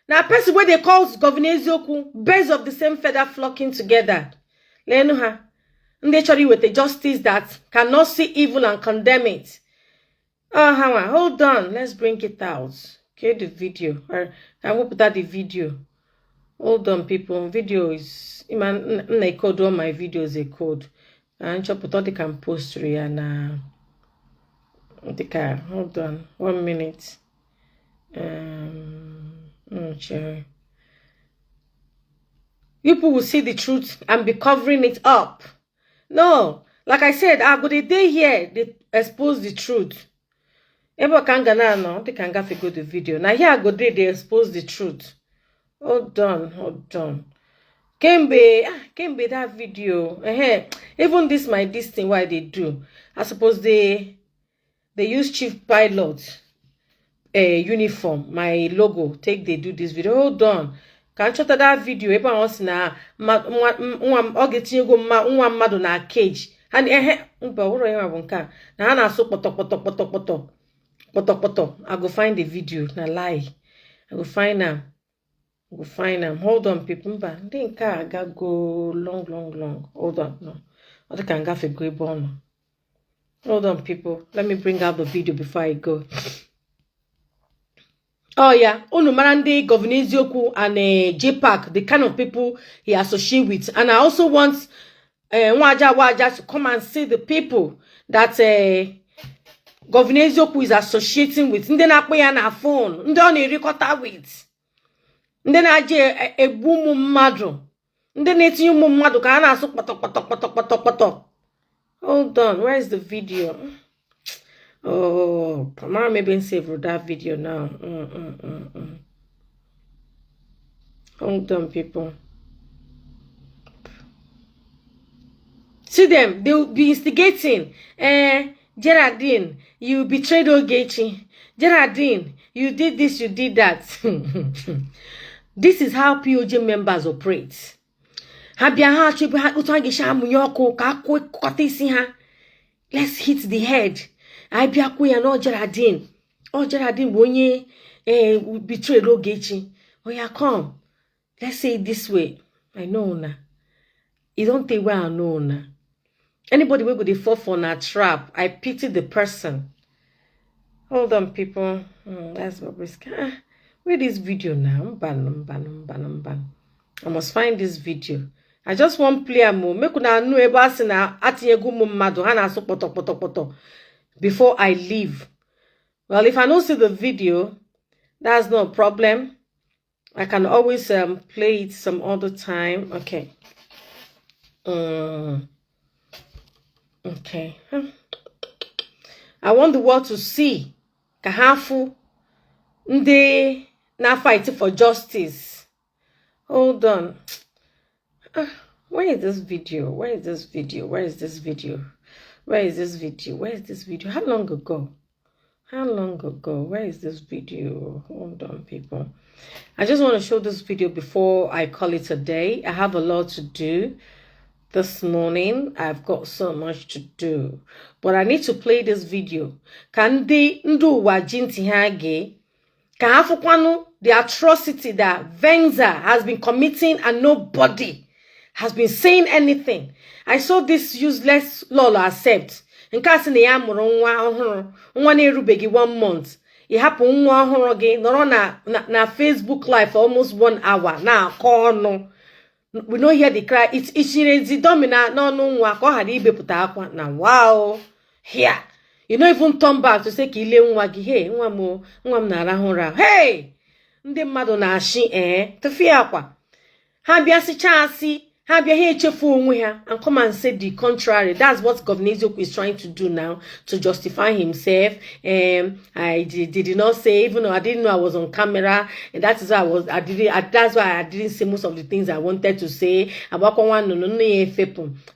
A: Now, person where they call Governor Eziokwu, birds of the same feather flocking together. And they try with a justice that cannot see evil and condemn it. Hold on. Let's bring it out. Okay, the video. I will put out the video. Hold on, people. Video is... I code all my videos a code. And put all the can post and hold on 1 minute. Cherry. People will see the truth and be covering it up. No, like I said, I go the day here they expose the truth. Ebo kanga na no, they can go the video. Now here I go they expose the truth. Hold on. Can be that video. Even this thing why they do. I suppose they use chief pilot uniform, my logo. Take they do this video. Hold on. Can shut that video. Eba wants na Ogechi go nwa mmadụ na cage. And mba uro ya wonka. Na na so poto. I go find the video. Na lie. I go find them. Hold on, people. Mba ndinka ga go long. Hold on. No. I can go for grey bone. Hold on, people. Let me bring out the video before I go. Oh yeah, Onumarande, Governor Eziokwu, and Jpac, the kind of people he associates with. And I also want Waja to come and see the people that Governor Eziokwu is associating with. Ndị na-akpọ ya na phone, ndị ọ na-erikọta with. Ndị na-aje egbu ụmụ mmadụ. Ndị na-etinye ụmụ mmadụ ka a na-asụ kpọtọ. Hold on, where is the video? Oh, Pamara maybe save that video now. Hold on, people. See them, they will be instigating. Geraldine, you betrayed Ogechi. Geraldine, you did this, you did that. This is how POJ members operate. Let's hit the head. I be akuya no Geraldine. Oh Geraldine wonye betrayed Ogechi. Oh yeah, come. Let's say it this way. I know na. You don't think where I know na. Anybody will go dey fall for a trap. I pity the person. Hold on, people. That's what risk. Where this video now? Ban. I must find this video. I just want play more. Make una know about sina atinyegu mmadu ha na so poto. Before I leave. Well, if I don't see the video, that's no problem. I can always play it some other time. Okay. Okay. I want the world to see Kahafu Nde na fighting for justice. Hold on. Where is this video? How long ago? Where is this video? Hold on, people. I just want to show this video before I call it a day. I have a lot to do this morning. I've got so much to do. But I need to play this video. Kandi ndu wajinti hage. Kahafukwanu, the atrocity that Venza has been committing and nobody has been saying anything. I saw this useless Lolo accept. In case na ya mụrụ nwa ọhụrụ, nwa na-erubeghi 1 month. Ihapụ nwa ọhụrụ gị nọrọ na Facebook live for almost 1 hour. Na akọ ọnụ. We don't hear the cry. It's Ichirezi domina no nwa ka ọ ghara ibepụta akwa na wow. Here. You don't even turn back to say ka ile nwa gị. Hey, nwa m na-arahụ ụra. Hey! Ndị mmadụ na-ashị tụfie akwa. Ha bịa sịcha asị. And come and say the contrary. That's what Governor Eziokwu is trying to do now to justify himself. I did not say, even though I didn't know I was on camera, and that is why that's why I didn't say most of the things I wanted to say.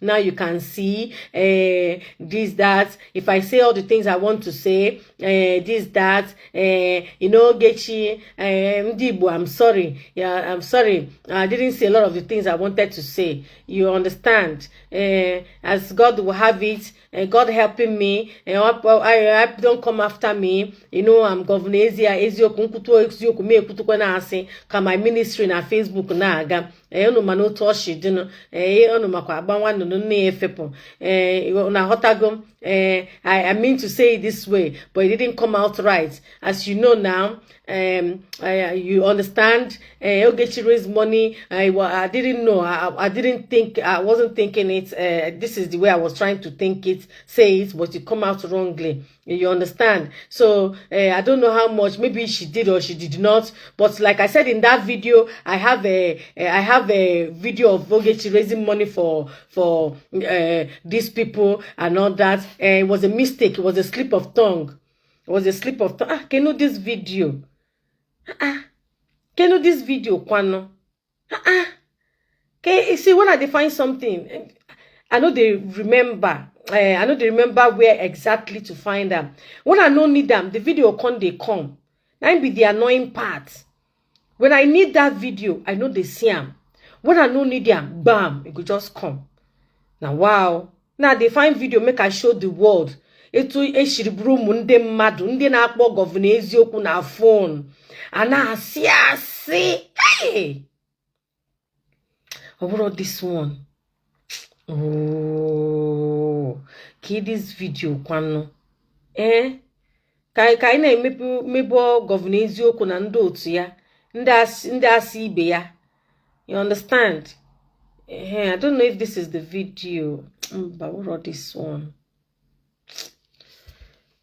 A: Now you can see this, that. If I say all the things I want to say, this, that, Ogechi, Igbo, I'm sorry. Yeah, I'm sorry. I didn't say a lot of the things I wanted to say. You understand? As God will have it, God helping me, I don't come after me. I'm Governor Eziokwu me kutukwa na asị ka my ministry na Facebook na aga. Unu manoto oshi dino. Unu makwa agbanwa nunu na efepo. Na hotago. I mean to say it this way, but it didn't come out right. As you know now, you understand. Ogechi raised money. I didn't know. I didn't think. I wasn't thinking it. This is the way I was trying to think it, say it, but it come out wrongly. You understand? So I don't know how much. Maybe she did or she did not. But like I said in that video, I have a video of Ogechi raising money for these people and all that. It was a mistake. It was a slip of tongue. Can you know this video? Can you know this video, Kwano? Okay, see, when I define something, I know they remember. I know they remember where exactly to find them. When I don't need them, the video they come. That be the annoying part. When I need that video, I know they see them. When I don't need them, bam, it could just come. Now, wow. Now they find video, make I show the world. Etu eshiriburu munde madu, nde na akpo governor Eziokwu na phone. And I see, hey. What about this one? Oh, key this video, kwano. Kai na mebo governor Eziokwu na ndo otu ya. Ndị asị ibe ya. You understand? I don't know if this is the video. But what about this one?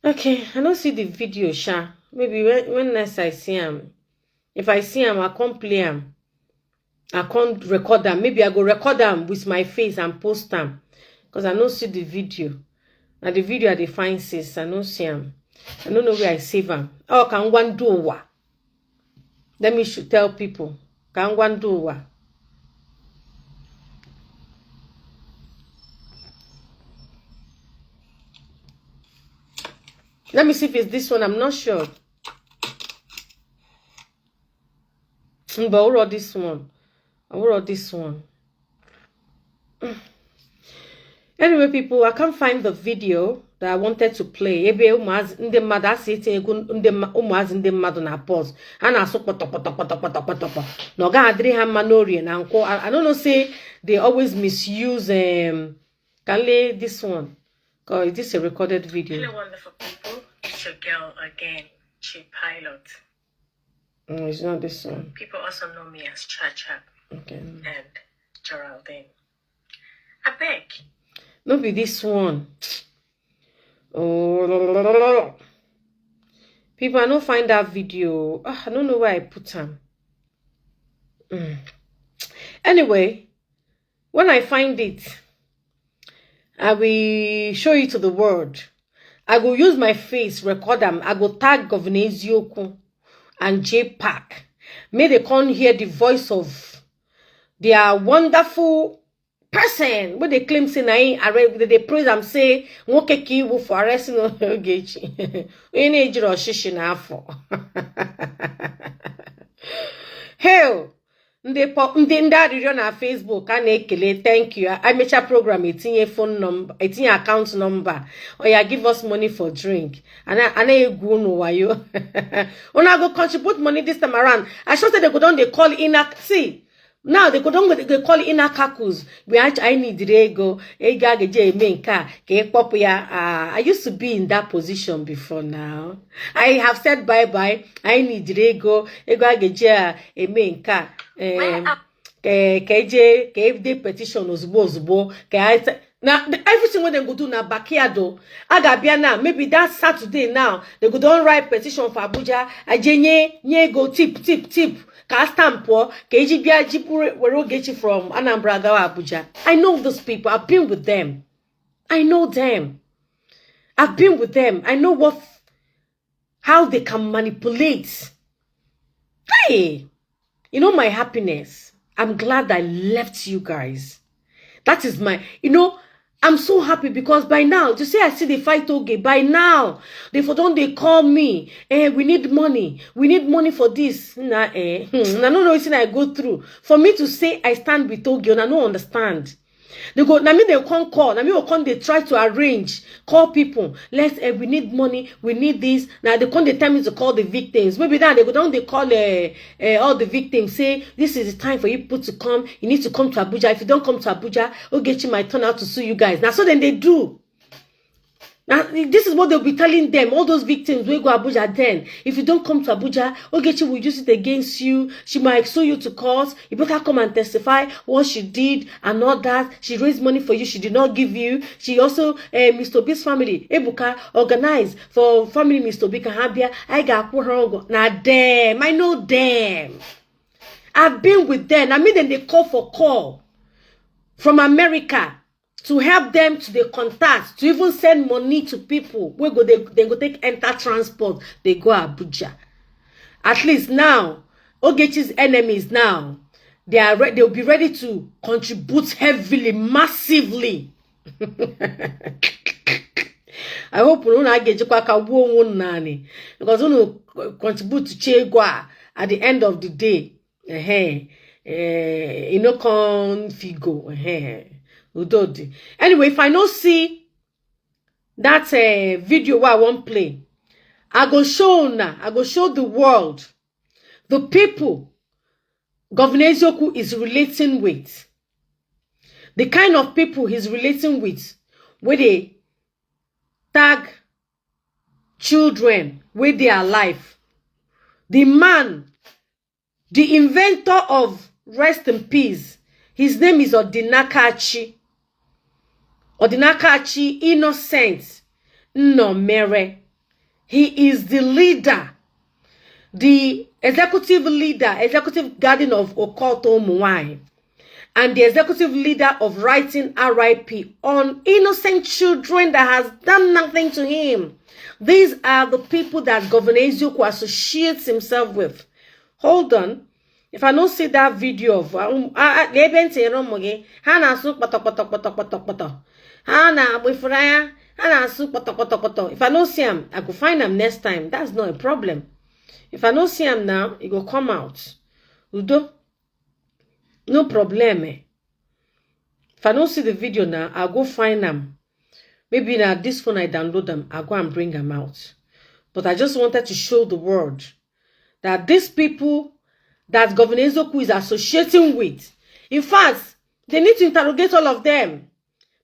A: Okay, I don't see the video, Sha. Maybe when next I see him. If I see him, I can't play him. I can't record them. Maybe I go record them with my face and post them. Because I don't see the video. Now the video I define says I don't see him. I don't know where I save him. Oh, can one do what? Let me tell people. Can one do what? Let me see if it's this one. I'm not sure. But I wrote this one. Anyway, people, I can't find the video that I wanted to play. Ebe umaz ndị mmadụ asị etinye ego umaz ndị mmadụ na pause. Ha na-asụ kpọtọkpọtọkpọtọkpọtọkpọtọ. Na ọ ga-adịrị ha mma n'orie na nkwọ. I don't know, say they always misuse can lay this one. Is this a recorded video?
C: Hello, wonderful people. It's your girl again, Jpac.
A: It's not this one.
C: People also know me as Chacha
A: Okay.
C: and Geraldine. I beg.
A: No be this one. Oh, people, I don't find that video. I don't know where I put them. Anyway, when I find it, I will show you to the world. I will use my face, record them. I will tag Governor Eziokwu and Jpac. May they come hear the voice of their wonderful person. When they claim say they praise and say nwoke ki iwu for arresting Ogechi. Onye na-ejiri oshishi n'afọ. Hell. Ndị arịrịọ na Facebook a na-ekele thank you. I make a program etinye phone number, etinye account number. Or ya give us money for drink. And I egwu unu wayo. Una go contribute money this time around. I sure say they go down, they call in a see. Now they go down, they call in a kakus. I need ego. I used to be in that position before now. I have said bye-bye. I need ego. KJ petition ozugbo now everything when they go do na backyard agabiana maybe that Saturday now they go don write petition for Abuja ajenye go tip ka stamp ka eji bia jipure were Ogechi from Anambra gawa Abuja. I know those people. I've been with them. I know them. I've been with them. I know how they can manipulate. Hey, you know my happiness. I'm glad I left you guys. That is my, I'm so happy because by now, to say I see the fight Oge, by now, they call me, we need money for this. I don't know what I go through. For me to say I stand with Oge, and I don't understand. They go, na me they can't call, na me will come, they try to arrange, call people, we need money, we need this. Now they come, they tell me to call the victims. Maybe that they go down, they call all the victims, say, this is the time for you people to come, you need to come to Abuja. If you don't come to Abuja, Ogechi might turn out to sue you guys. Now, so then they do. Now, this is what they'll be telling them, all those victims will go Abuja then. If you don't come to Abuja, Ogechi will use it against you. She might sue you to court. You better come and testify what she did and all that. She raised money for you. She did not give you. She also, Mr. B's family, Ebuka, organized for family Mr. B Kahabia. I got put her. Now, damn, I know them. I've been with them. I mean, then they call from America. To help them to the contact, to even send money to people. Where go they go take enter transport. They go Abuja. At least now, Ogechi's enemies now, they'll be ready to contribute heavily, massively. I hope you don't get nani because you contribute to chegwa at the end of the day. You know, con figo. Anyway, if I don't see that video where I won't play, I go show the world the people Governor Eziokwu is relating with. The kind of people he's relating with, where they tag children where they are alive. The man, the inventor of Rest in Peace, his name is Odinakachi. Odinakachi Innocent No Mere. He is the leader, the executive leader, executive guardian of Okoto Muwai, and the executive leader of writing RIP on innocent children that has done nothing to him. These are the people that Governor Eziokwu associates himself with. Hold on. If I don't see that video of if I don't see him, I could find him next time. That's not a problem. If I don't see him now, it will come out. Udo? No problem. If I don't see the video now, I'll go find them. Maybe now this phone I download them, I'll go and bring them out. But I just wanted to show the world that these people that Governor Eziokwu is associating with, in fact, they need to interrogate all of them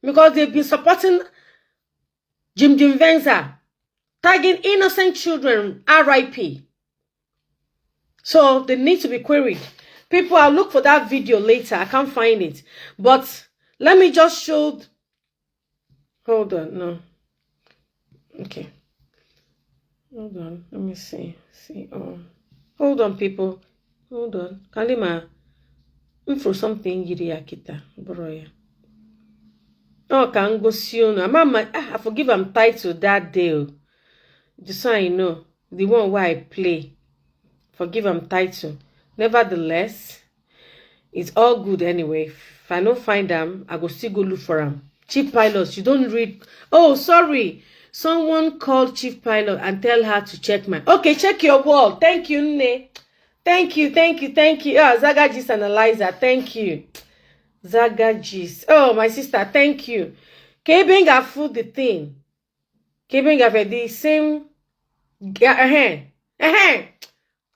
A: because they've been supporting Jim Venza, tagging innocent children, RIP. So they need to be queried. People, I'll look for that video later. I can't find it. But let me just show. Hold on. No. Okay. Hold on. Let me see. Hold on, people. Hold on. Kalima. For something kita. Broya. Oh, can go see you. I forgive I'm titled that day. Just so you know. The one where I play. Forgive I'm title. Nevertheless, it's all good anyway. If I don't find them, I go still go look for them. Chief Pilot, you don't read. Oh, sorry. Someone called Chief Pilot and tell her to check my. Okay, check your wall. Thank you, Nne. Thank you. Oh, Zagajis Analyzer. Thank you. Zagajis. Oh, my sister. Thank you. Kebenga food the thing. Kebenga the same.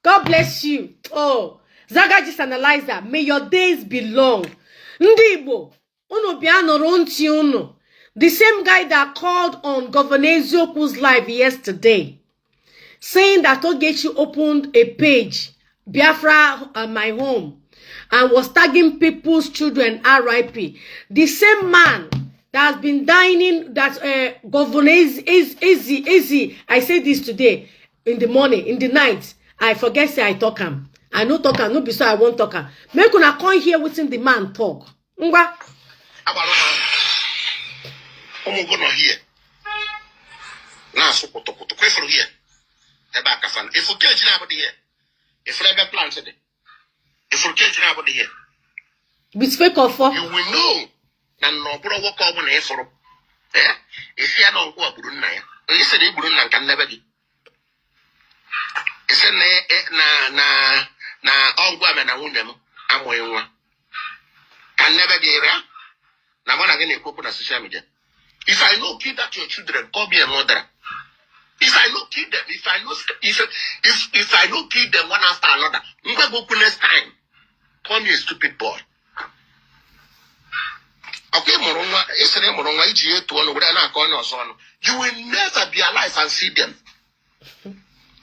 A: God bless you. Oh, Zagajis Analyzer. May your days be long. Ndị Igbo, unu bịa nọrọ ntị unu. The same guy that called on Governor Eziokwu's live yesterday, saying that Ogechi opened a page, Biafra at my home, and was tagging people's children, RIP. The same man that has been dining, that Governor is easy. I say this today, in the morning, in the night. I forget say I talk him. I no talk him, no be so I won't talk him. Make una come here within the man talk. Ngwa.
B: Omo go no here. Na so poto kwe for here. E ba ka fan. If you catch na body here. If you ever planted it. If you catch na body here.
A: With fake offer.
B: You will know. Na no bro wo ko na e for. If you no go aburu na ya. You say e buru na kan na be. Ese na ogwa me na nwunye m amoye nwa can never be area na mana gị na-ekwu na social media. If I know kill that your children, call me a mother. If I know kill them, if I know kill them one after another, next time, call me a stupid boy. Okay, Moronga, yesterday Moronga, you will never be alive and see them.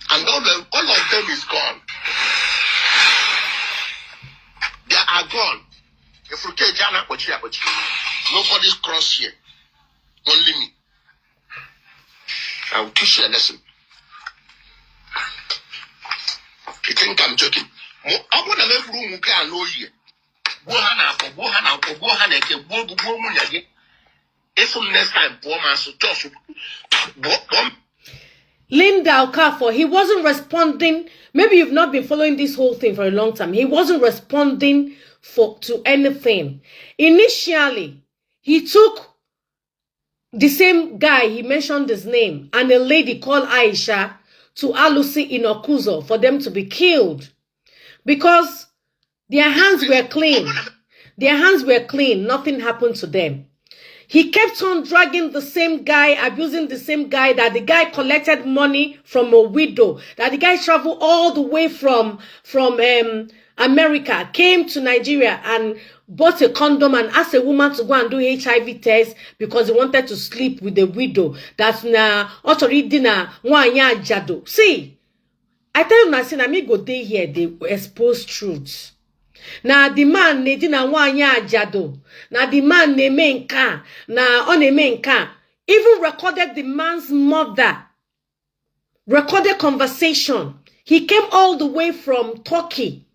B: And all of them is gone. They are gone. If you take Jana, nobody's cross here. Only me. I will teach you a lesson. You think I'm joking? I want to let room can know you. If next time, poor man, so tough.
A: Linda Okafor, he wasn't responding. Maybe you've not been following this whole thing for a long time. He wasn't responding to anything. Initially, he took the same guy, he mentioned his name, and a lady called Aisha to Alusi in Okuzo for them to be killed because their hands were clean. Their hands were clean. Nothing happened to them. He kept on dragging the same guy, abusing the same guy, that the guy collected money from a widow, that the guy traveled all the way from America, came to Nigeria and bought a condom and asked a woman to go and do HIV test because he wanted to sleep with the widow. That's na otoridina wanya jado. See, I tell you now, see, na me go day here, they expose truths. Na the man ne di na wanya jado. Na the man ne menka. Na on menka. Even recorded the man's mother. Recorded conversation. He came all the way from Turkey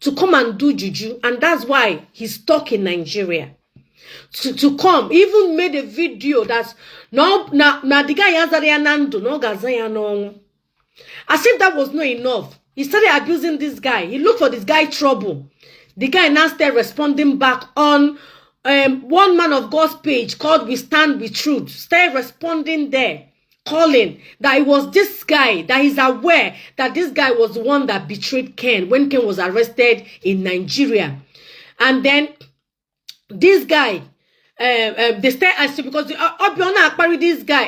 A: to come and do juju, and that's why he's stuck in Nigeria. To come, even made a video that's no na the guy Nando no gazaya no. As if that was not enough, he started abusing this guy. He looked for this guy trouble. The guy now started responding back on one man of God's page called We Stand With Truth. Started responding there, calling that it was this guy, that he's aware that this guy was the one that betrayed Ken when Ken was arrested in Nigeria. And then this guy, they start asking because Obiona Akpari, this guy,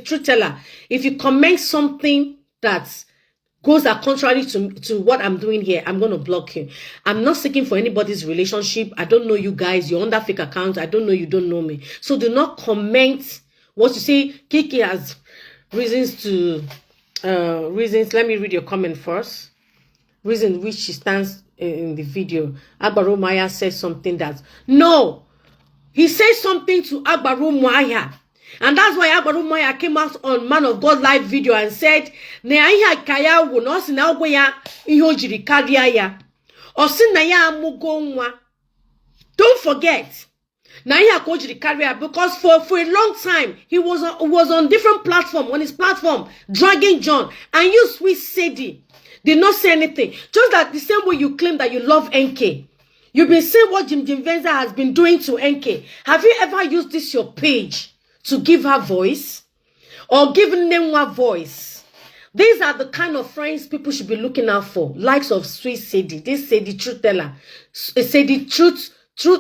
A: truth teller. If you comment something that goes contrary to what I'm doing here, I'm going to block you. I'm not seeking for anybody's relationship. I don't know you guys. You're on that fake account. I don't know you, don't know me. So do not comment what you say. Kiki has reasons to, let me read your comment first. Reason which she stands in the video. Agbaru Maya says something that, no, he says something to Agbaru Maya. And that's why Agbaru Maya came out on Man of God live video and said, ne aiha kaya wo no si na ogwe ihe ojiri karia ya. O si na ya amugo nwa. Don't forget. Na ihe ka ojiri karia, because for a long time he was on different platform, on his platform dragging John, and you sweet Sadie did not say anything. Just that the same way you claim that you love NK. You've been saying what Jim Venza has been doing to NK. Have you ever used this your page to give her voice or giving them one voice? These are the kind of friends people should be looking out for. Likes of sweet Sadie. This Sadie truth teller. Say the truth,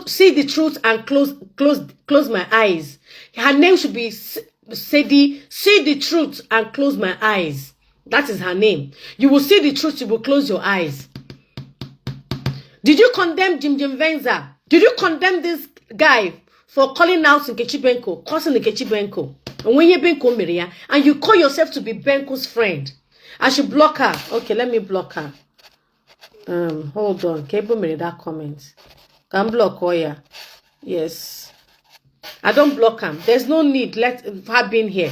A: see the truth and close my eyes. Her name should be Sadie, see the truth and close my eyes. That is her name. You will see the truth, you will close your eyes. Did you condemn Jim Venza? Did you condemn this guy for calling out Nkechi Benko, cursing Nkechi Benko? And when you Benko Miria, and you call yourself to be Benko's friend, I should block her. Okay, let me block her. Hold on. Cable made that comment. Can block Oya. Yes. I don't block him. There's no need. Let her be here.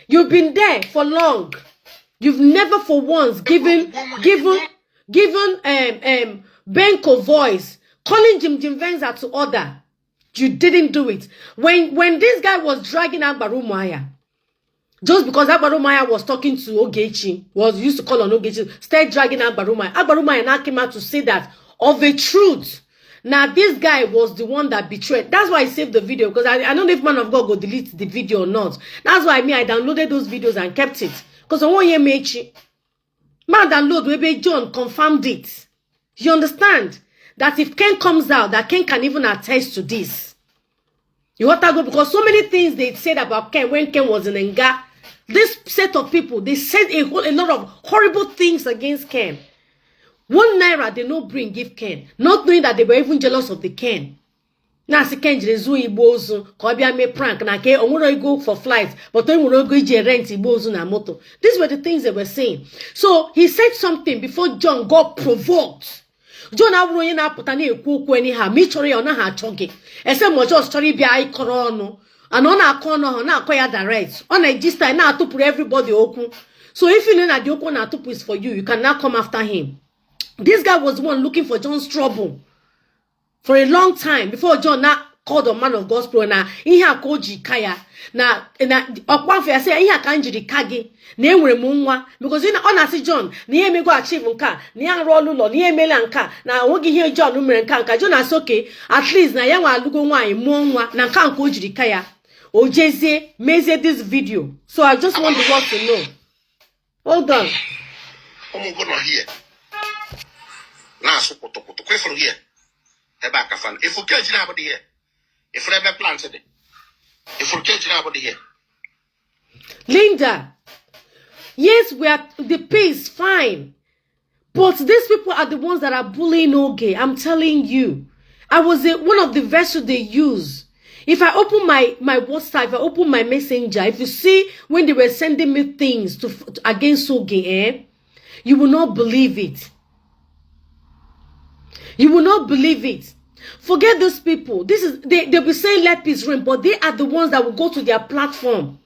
A: You've been there for long. You've never for once given Benko voice, calling Jim Venza to order. You didn't do it. When this guy was dragging Agbaru Maya, just because Agbaru Maya was talking to Ogechi, was used to call on Ogechi, started dragging Agbaru Maya. Agbaru Maya now came out to say that of a truth. Now this guy was the one that betrayed. That's why I saved the video, because I don't know if Man of God go delete the video or not. That's why I downloaded those videos and kept it. Because I want you Mechi. Man download maybe John confirmed it. You understand? That if Ken comes out, that Ken can even attest to this. You want to go? Because so many things they said about Ken when Ken was in Nga. This set of people, they said a lot of horrible things against Ken. 1 naira they no bring give Ken, not knowing that they were even jealous of the Ken. Now si Ken jirezu Igbozu, kobia me prank na ke onwero go for flights, but onwero go je rent Igbozu na moto. These were the things they were saying. So he said something before John got provoked. John awuro na aputa na ekwu okwu anyhow, me chori ona ha chogi. Ese mo just chori bia ikoro onu. And ona akono ho na akoya direct. Ona register na atupuru everybody okwu. So if you know that the okwu na atupu is for you, you can now come after him. This guy was the one looking for John's trouble for a long time before John now called a man of gospel na ihe akoji kaya na okwanfe ya say ihe aka njiri kagi na enwere m nwa because ọ na-asị John na ihe emego achieve nka na ya arụ ọlụ ụlọ na ihe emela nka na nwoge ihe John mere nka John asị okay at least na ya nwa alụgo nwaanyị mụọ nwa na nka o jiri kaya o jezie mezie this video. So I just want the world to know. Hold on.
B: I'm going here. Now, so put from here. If we catch anybody here, if we ever planted it, if we catch anybody here.
A: Linda, yes, we are the pace fine, but these people are the ones that are bullying Oge. I'm telling you, I was one of the vessels they use. If I open my WhatsApp, if I open my messenger, if you see when they were sending me things to against Oge, you will not believe it. You will not believe it. Forget those people. They'll be saying let peace reign, but they are the ones that will go to their platform.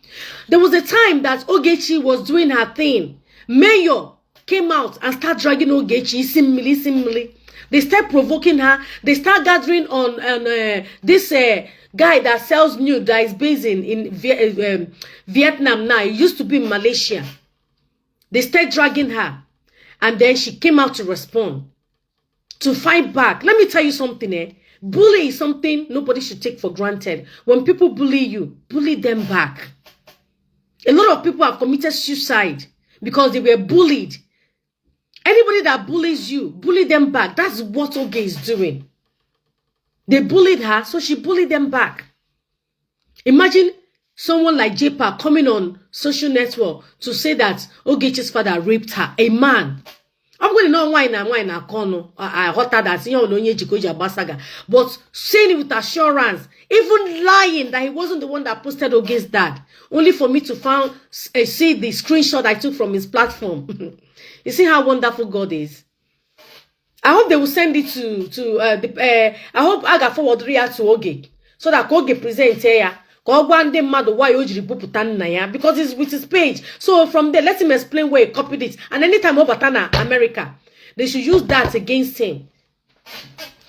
A: There was a time that Ogechi was doing her thing. Mayor came out and started dragging Ogechi, similarly. They start provoking her. They start gathering on this guy that sells nude that is based in Vietnam now. He used to be in Malaysia. They start dragging her. And then she came out to respond, to fight back. Let me tell you something. Bullying is something nobody should take for granted. When people bully you, bully them back. A lot of people have committed suicide because they were bullied. Anybody that bullies you, bully them back. That's what Oge is doing. They bullied her, so she bullied them back. Imagine someone like Jpac coming on social network to say that Ogechi's father raped her. A man. I'm going to know why na kono. I hotter that but saying it with assurance, even lying that he wasn't the one that posted Oge's dad, only for me to see the screenshot I took from his platform. You see how wonderful God is. I hope they will send it to I hope I got forward to Oge so that Oge present here. Because it's with his page. So from there, let him explain where he copied it. And anytime Obatana America, they should use that against him.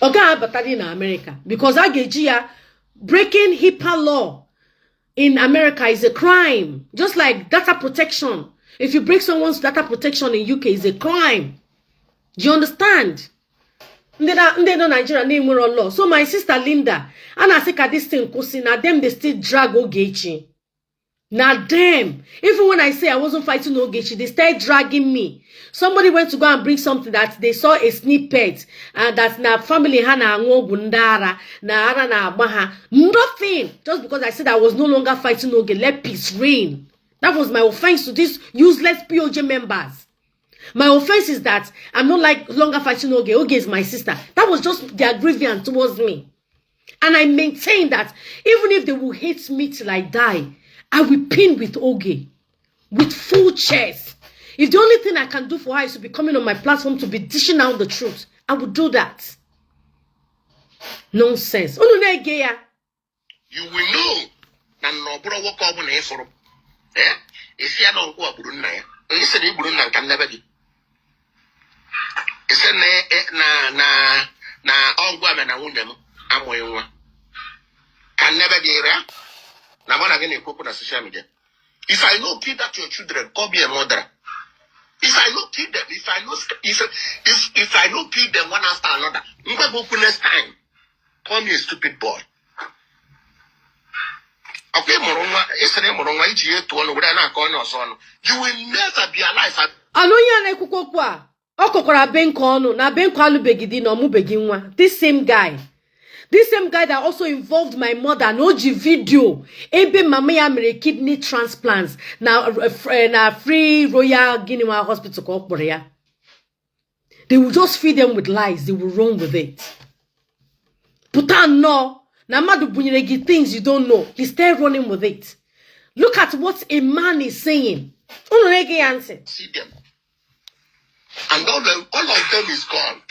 A: Oga Abatani in America. Because Agejia breaking HIPAA law in America is a crime. Just like data protection. If you break someone's data protection in UK, it's a crime. Do you understand? They don't Nigeria name law. So my sister Linda, and I think this thing now them they still drag Ogechi. Now them. Even when I say I wasn't fighting Ogechi, they start dragging me. Somebody went to go and bring something that they saw a snippet and that na family hana bundara na ara na abaha. Nothing. Just because I said I was no longer fighting Oge, let peace reign. That was my offense to these useless POJ members. My offense is that I'm not longer fighting Oge. Oge is my sister. That was just their grievance towards me. And I maintain that even if they will hate me till I die, I will pin with Oge. With full chest. If the only thing I can do for her is to be coming on my platform to be dishing out the truth, I will do that. Nonsense. You will
B: know. If you don't go Brunei, listen to Brunei can never be. It's na all women and women. I'm going can never be rare. Now, when I get a coconut social media. If I know kill that your children, call me a mother. If I know kill them, if I know kill them one after another, next time, call me a stupid boy. Okay, Moronga, it's a Moronga, to one where I call your son. You will never be alive.
A: I know you like Kukokwa. Okokora Benkono, na Benkalu Begidi no mu Beginwa. This same guy that also involved my mother, no video. Ebe mamaya mere kidney transplants. Na free Royal Guinea Hospital Korea. They will just feed them with lies. They will run with it. Putan no. Namadu Bunyeregi things you don't know. He's still running with it. Look at what a man is saying.
B: See them. And all of them is gone.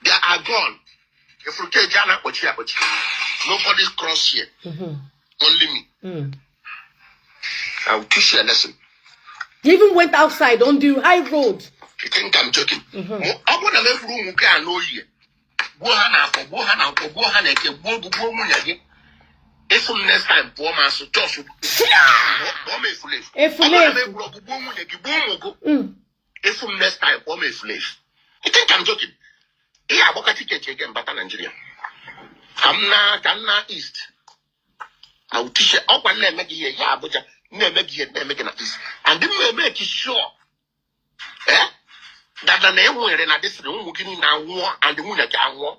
B: They are gone. If you take Jana, nobody's cross here. Only me. I will teach you a lesson.
A: You even went outside on the high road.
B: You think I'm joking? I want to make room who can know you. Go hana for go hana for go hana ke go munyagi. If next time poor man so tough. Bomb a flesh. If next time bomb a flesh. You think I'm joking? Yeah, what ticket again, but Nigeria. Kamna East. I will teach you up and then make it yeah, but never make it east. And then we make it sure. That the name were in a distant looking now war and the moon at war.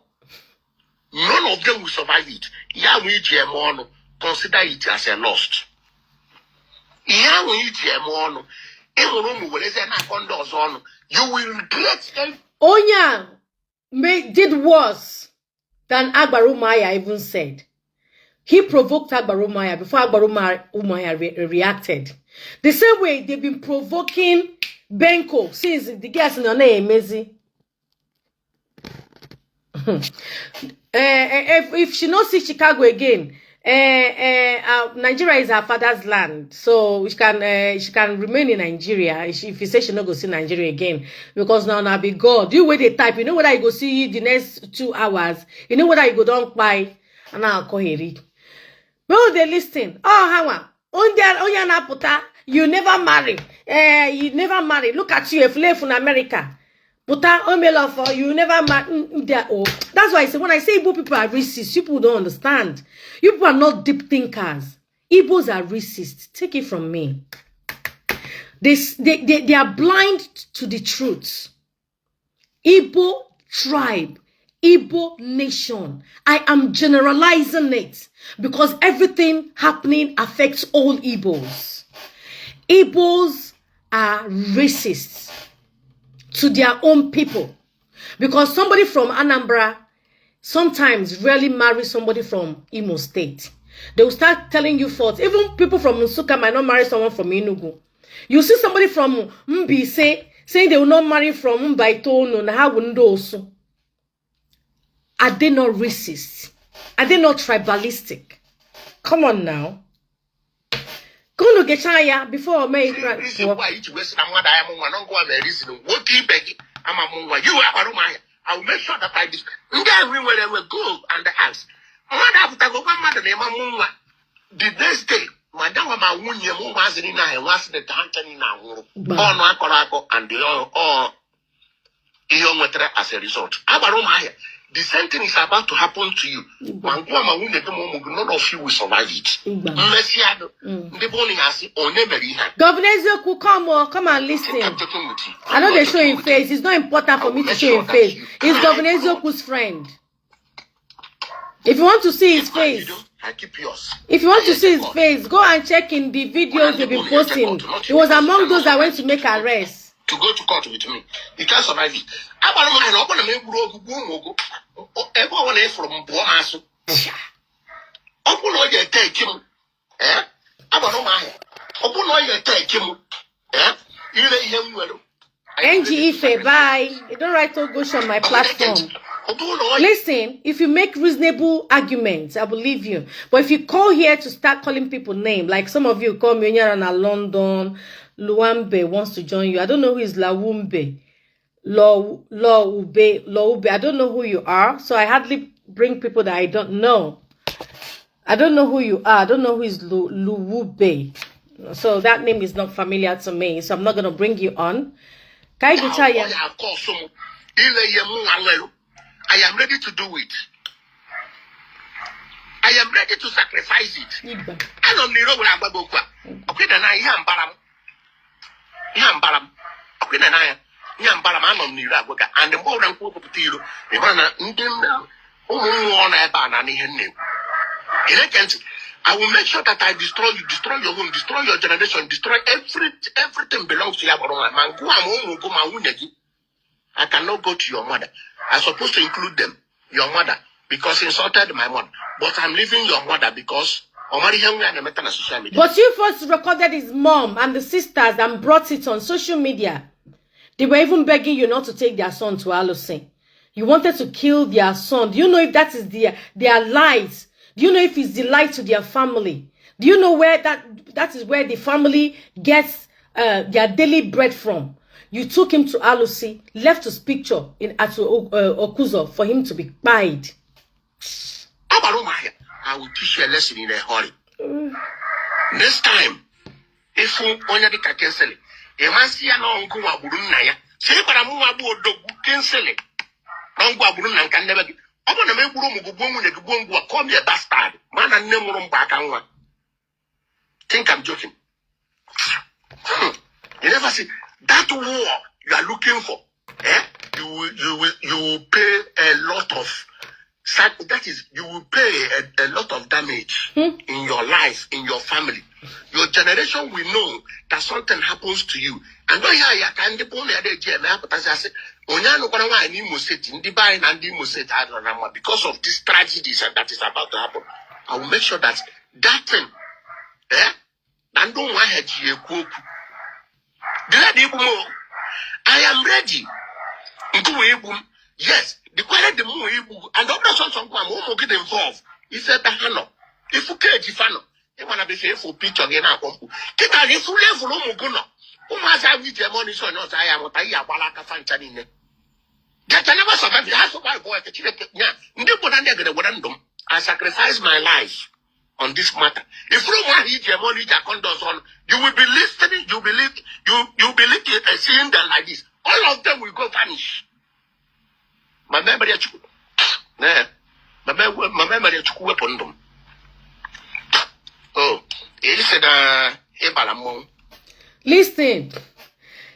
B: None of them will survive it. We GMON consider it as a lost. We GMON. You will regret it.
A: Onya did worse than Agbarumaya even said. He provoked Agbarumaya before Agbarumaya reacted. The same way they've been provoking Benko since the guys in the name Mezi. If she not see Chicago again, Nigeria is her father's land, so she can remain in Nigeria. If you say she not go see Nigeria again, because now be God. You wait the type, you know whether you go see the next 2 hours, you know whether you go down by and I'll call here read. Well, they listen. Oh, Onya na puta, you never marry. You never marry. Look at you, if you live in America. Puta, for you never marry. That's why I say when I say Igbo people are racist, people don't understand. You people are not deep thinkers. Igbos are racist. Take it from me. They are blind to the truth. Igbo tribe, Igbo nation. I am generalizing it because everything happening affects all Igbos. Igbos are racist to their own people. Because somebody from Anambra sometimes rarely marries somebody from Imo State. They will start telling you faults. Even people from Nsuka might not marry someone from Enugu. You see somebody from Mbi saying they will not marry from Mbaitono na also. Are they not racist? Are they not tribalistic? Come on now. Go to Gechaya before May.
B: I will make sure that I this. Everywhere they will go and ask. The next day, Madam Wunya was in and was the Tantani now. And the all as a result. The same thing is about to happen to you. None of you will survive it.
A: Governor Eziokwu, come and listen. I know they show him face. It's not important for me to show him face. He's Governor Eziokwu's friend. If you want to see his face, if you want to see his face, go and check in the videos they've been posting. He was among those that went to make arrests.
B: To go to court with me. You can't survive it. I'm going to make everyone from Boasso. Open all your take him. Open all your take him. You lay him well.
A: NGE, bye. You don't write to go on my platform. Listen, if you make reasonable arguments, I believe you. But if you call here to start calling people names, like some of you call me in London, Luambe wants to join you. I don't know who is Lawumbe. Ube. I don't know who you are. So I hardly bring people that I don't know. I don't know who you are. I don't know who is Luwube. So that name is not familiar to me. So I'm not going to bring you on. I
B: am ready to do it. I am ready to sacrifice it. I don't need to okay, then I am baram. Okay, then I am baram. I don't need to and the more than poor potato, the man, I will make sure that I destroy you, destroy your home, destroy your generation, destroy everything belongs to you. I cannot go to your mother. I'm supposed to include them, your mother, because he insulted my mother. But I'm leaving your mother because but you first recorded his mom and the sisters and brought it on social media. They were even begging you not to take their son to Alose. You wanted to kill their son. Do you know if that is their lives? Do you know if it's the light to their family? Do you know where that is where the family gets their daily bread from?
A: You took him to Alusi, left his picture in Okuzo for him to be pied.
B: I will teach you a lesson in a hurry. Next time, if you only can cancel it, you must see an uncle Abunaya. Say, but I'm more about the cancel it. Uncle Abun can never get. I'm going to make room to go and call me a bastard. Man, and no more back on one. Think I'm joking. You never see that war you are looking for. Eh? You will pay a lot of. That is, you will pay a lot of damage in your life, in your family. Your generation will know that something happens to you. And don't hear you can depend on the GM. But as I said, because of these tragedies that is about to happen, I will make sure that that thing, I am ready. Yes, the quality the more and other sons of one who get involved. If a bahano, if you care, Gifano, you want to be faithful picture again. Get a little level of Muguno. Who must have with your money so not I am what I am Walaka Fanchanine. Get another survive the house of my boy. I sacrifice my life on this matter. If you want to eat your money, your condos on, you will be listening, you believe seeing them like this. All of them will go vanish. My memory, my memory, weapon them. Oh, he said,
A: listen,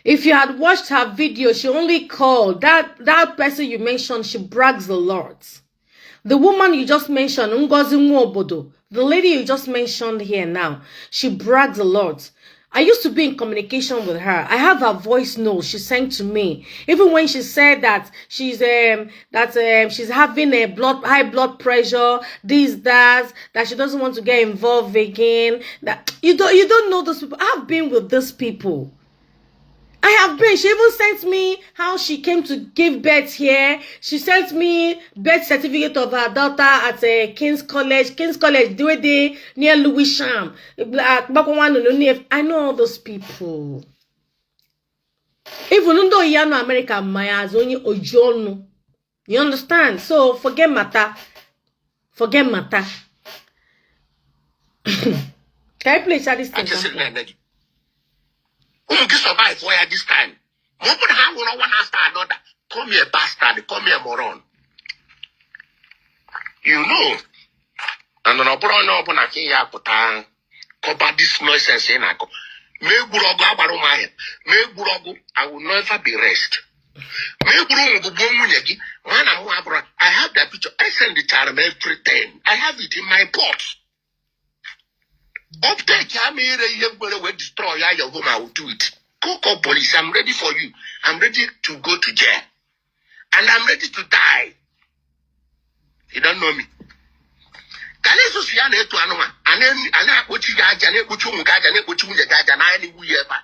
A: if you had watched her video, she only called that person you mentioned, she brags a lot. The woman you just mentioned, Ngozi Nwobodo, the lady you just mentioned here now, she brags a lot. I used to be in communication with her. I have her voice note she sent to me. Even when she said that she's having a high blood pressure, that she doesn't want to get involved again. That you don't know those people. I've been with these people. I have been. She even sent me how she came to give birth here. She sent me birth certificate of her daughter at King's College. King's College, the way they near Lewisham. I know all those people. Even though you know America, my as only Ojono. You understand? So forget matter. Forget matter. Can I play this thing?
B: Who can survive for this time? One after another. Call me a bastard. Call me a moron. You know. And on a cover this nonsense in I will never be rest. I have that picture. I send it to them every time. I have it in my pot. Update, I mean, you're going to destroy your home. I will do it. Call police. I'm ready for you. I'm ready to go to jail. And I'm ready to die. You don't know me. Can you see an to Anoma? And then I put you guys and put you guys and put you guys and I knew you ever.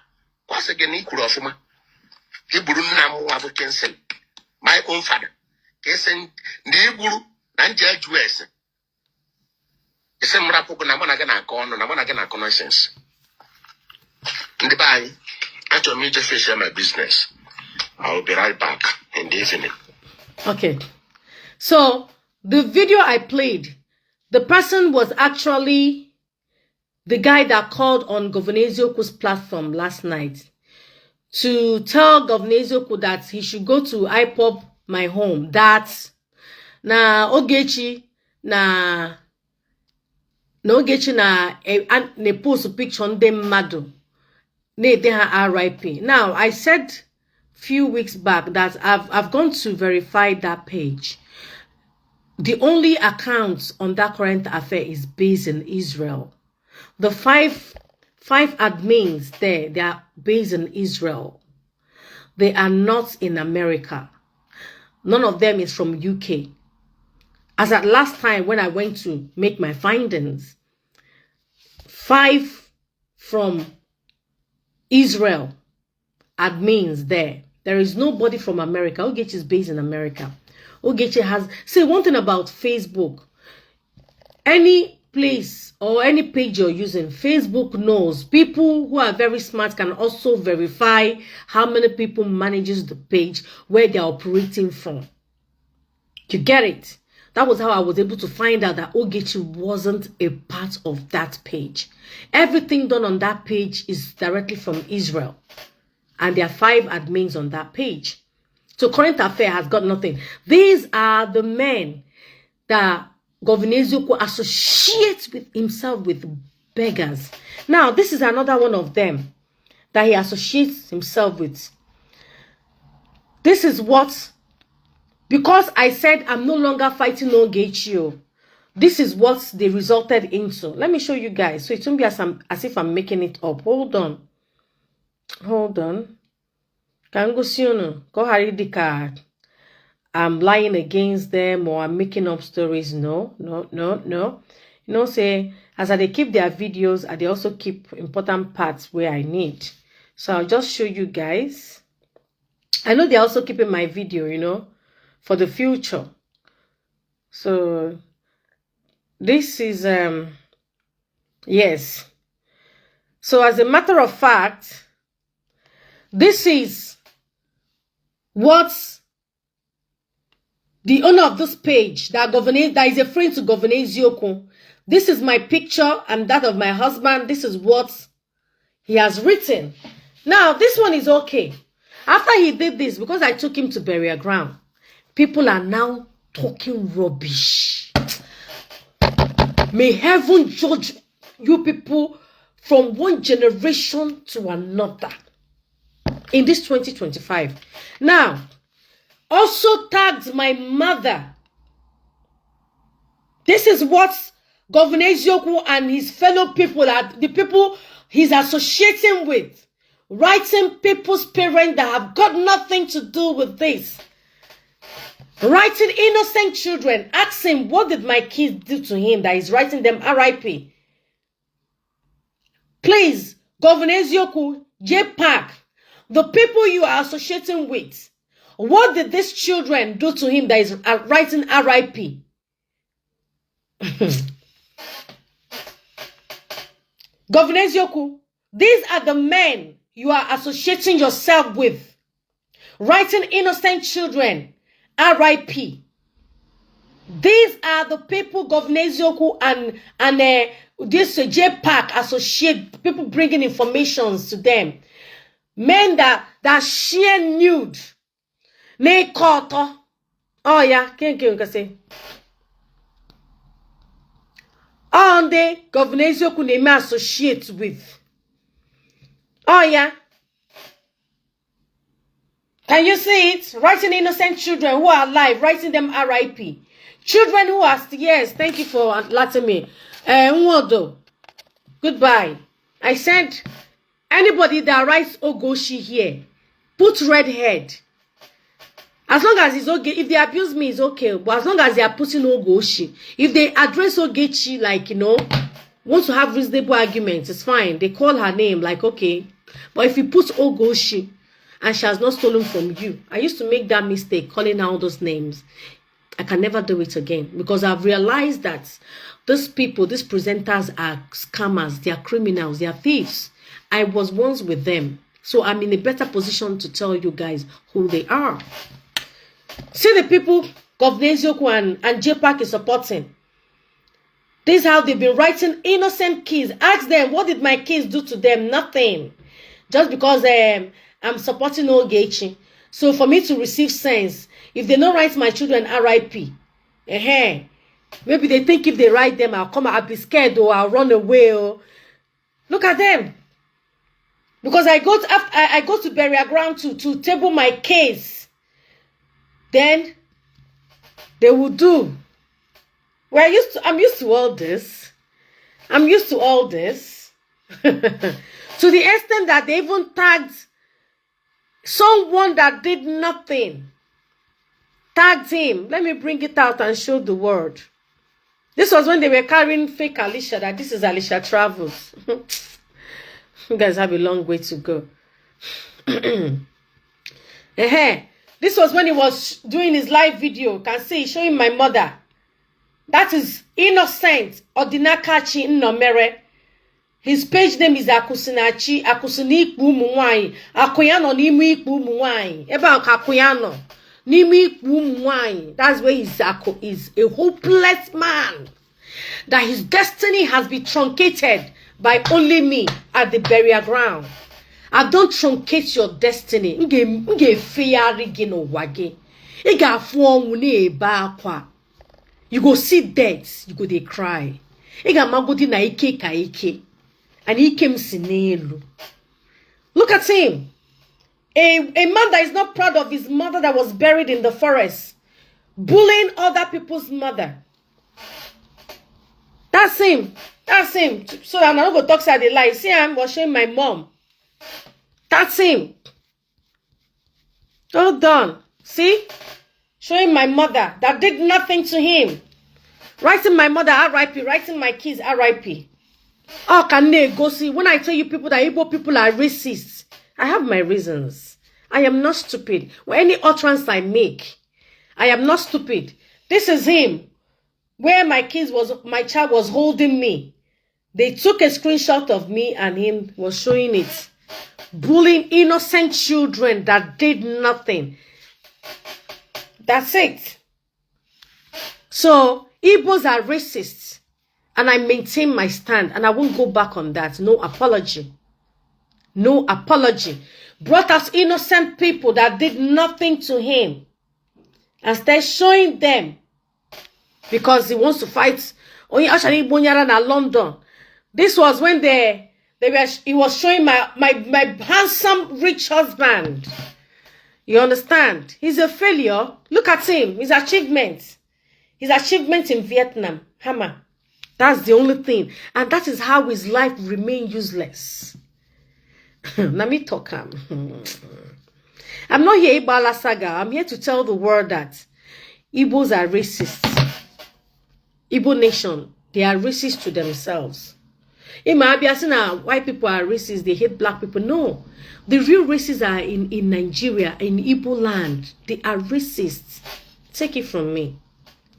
B: Once again, equal of me. He wouldn't have a cancel. My own father. Kissing the Guru and Judge West. It's a miracle. I'm going to connections. In the bye, I told me to finish my business. I will be right back in the evening.
A: Okay. So, the video I played, the person was actually the guy that called on Governor Eziokwu's platform last night to tell Governor Eziokwu that he should go to IPOP my home. That's na Ogechi na post picture on them madu. They have RIP. Now I said few weeks back that I've gone to verify that page. The only account on that current affair is based in Israel. The five admins there, they are based in Israel. They are not in America. None of them is from UK. As at last time when I went to make my findings, 5 from Israel admins there. There is nobody from America. Ogechi is based in America. Ogechi has... See, one thing about Facebook. Any place or any page you're using, Facebook knows. People who are very smart can also verify how many people manages the page, where they're operating from. You get it? That was how I was able to find out that Ogechi wasn't a part of that page. Everything done on that page is directly from Israel. And there are 5 admins on that page. So current affair has got nothing. These are the men that Governor Eziokwu associates with himself with beggars. Now, this is another one of them that he associates himself with. This is what, because I said I'm no longer fighting Ogechi, this is what they resulted into. Let me show you guys. So it won't be as if I'm making it up. Hold on. Hold on. Can go see you. Go hurry the card. I'm lying against them or I'm making up stories. No. You know, say, as they keep their videos, they also keep important parts where I need. So I'll just show you guys. I know they're also keeping my video, you know, for the future. So this is, yes. So as a matter of fact, this is what the owner of this page, that is a friend to Governor Eziokwu. This is my picture and that of my husband. This is what he has written. Now, this one is okay. After he did this, because I took him to burial ground, people are now talking rubbish. May heaven judge you people from one generation to another in this 2025. Now, also tagged my mother. This is what Governor Eziokwu and his fellow people are, the people he's associating with, writing people's parents that have got nothing to do with this. Writing innocent children, asking, what did my kids do to him that he's writing them RIP? Please, Governor Eziokwu, Jpac, the people you are associating with, what did these children do to him that is writing RIP? Governor Eziokwu, these are the men you are associating yourself with, writing innocent children RIP. These are the people Governor Eziokwu and this Jpac associate, people bringing informations to them. Men that share nude. Ne koto. Oh yeah, can say. On the Governor Eziokwu name associate with. Oh yeah. Can you see it? Writing innocent children who are alive, writing them RIP. Children who are, yes, thank you for letting me. Nwodo, goodbye. I said, anybody that writes Ogoshi here, put red head. As long as it's okay, if they abuse me, it's okay. But as long as they are putting Ogoshi, if they address Ogechi, like, you know, want to have reasonable arguments, it's fine. They call her name, like, okay. But if you put Ogoshi, and she has not stolen from you, I used to make that mistake, calling out those names. I can never do it again. Because I've realized that these people, these presenters are scammers, they are criminals, they are thieves. I was once with them. So I'm in a better position to tell you guys who they are. See the people Governor Eziokwu and Jpac is supporting. This is how they've been writing innocent kids. Ask them, what did my kids do to them? Nothing. Just because I'm supporting Ogechi. So for me to receive sense, if they don't write my children RIP, maybe they think if they write them, I'll be scared or I'll run away. Or look at them. Because I go to burial ground to table my case. Then they will do. Well, I'm used to all this. I'm used to all this. To the extent that they even tagged someone that did nothing. Tagged him. Let me bring it out and show the word. This was when they were carrying fake Alicia, that this is Alicia Travels. You guys have a long way to go. This was when he was doing his live video. You can see, showing my mother. That is Innocent Odinakachi Nnomere. His page name is Akusinachi, Akusini Mumwai, Akuyano Nimi Mumwai, Eba Akuyano, Nimi Mumwai. That's where he's a hopeless man. That his destiny has been truncated by only me at the burial ground. I don't truncate your destiny. Nge fear gino wage. Iga form ne ba kwa. You go see death, you go they cry. Iga magodi na ike ka ike. And he came sinelu. Look at him. A man that is not proud of his mother that was buried in the forest. Bullying other people's mother. That's him. That's him. So I'm not going to talk side the lie. See, I'm watching my mom. That's him. All done. See? Showing my mother that did nothing to him. Writing my mother R.I.P. Writing my kids R.I.P. Oh, can they go see? When I tell you people that Igbo people are racist, I have my reasons. I am not stupid. When any utterance I make, I am not stupid. This is him. Where my child was holding me. They took a screenshot of me and him was showing it. Bullying innocent children that did nothing. That's it. So, Igbos are racist. And I maintain my stand. And I won't go back on that. No apology. No apology. Brought us innocent people that did nothing to him. And started showing them. Because he wants to fight. Only actually Bonyara na London. This was when he was showing my handsome rich husband. You understand? He's a failure. Look at him. His achievement. His achievement in Vietnam. Hammer. That's the only thing. And that is how his life remained useless. Let me talk. I'm not here Ibala Saga. I'm here to tell the world that Igbos are racist. Igbo nation, they are racist to themselves. It might be as white people are racist, they hate black people. No. The real racists are in Nigeria, in Igbo land. They are racist. Take it from me.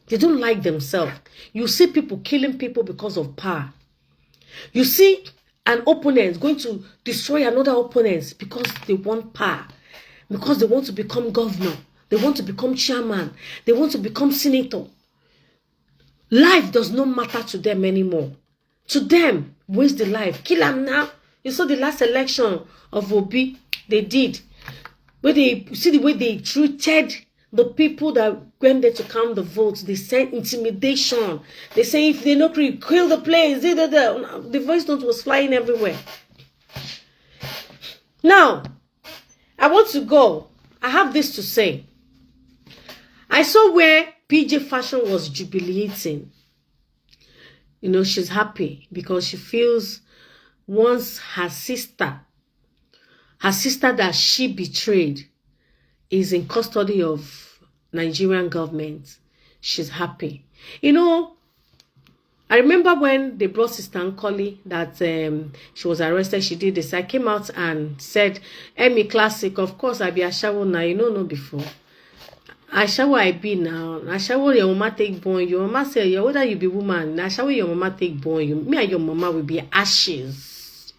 A: They don't like themselves. You see people killing people because of power. You see an opponent going to destroy another opponent because they want power. Because they want to become governor. They want to become chairman. They want to become senator. Life does not matter to them anymore. To them, waste the life. Kill them now. You saw the last election of Obi. They did. Where they see the way they treated the people that went there to count the votes. They sent intimidation. They say if they not kill the place. The voice note was flying everywhere. Now, I want to go. I have this to say. I saw where PJ Fashion was jubilating. You know, she's happy because she feels once her sister that she betrayed is in custody of Nigerian government, she's happy. You know, I remember when they brought Sister Nkoli that she was arrested, she did this. I came out and said, Emmy Classic, of course, I be a shower now, you know before. I shower I be now. I shower your mama take born. Your mama say, whether you be woman, I shower your mama take born. You, me and your mama will be ashes.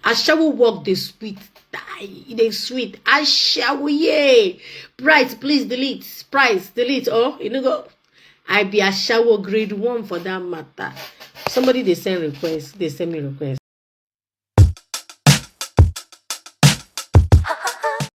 A: I shower walk the sweet. The sweet. I shower, yay. Price, please delete. Price, delete. Oh, you know go. I be a shower grade 1 for that matter. Somebody they send request. They send me request.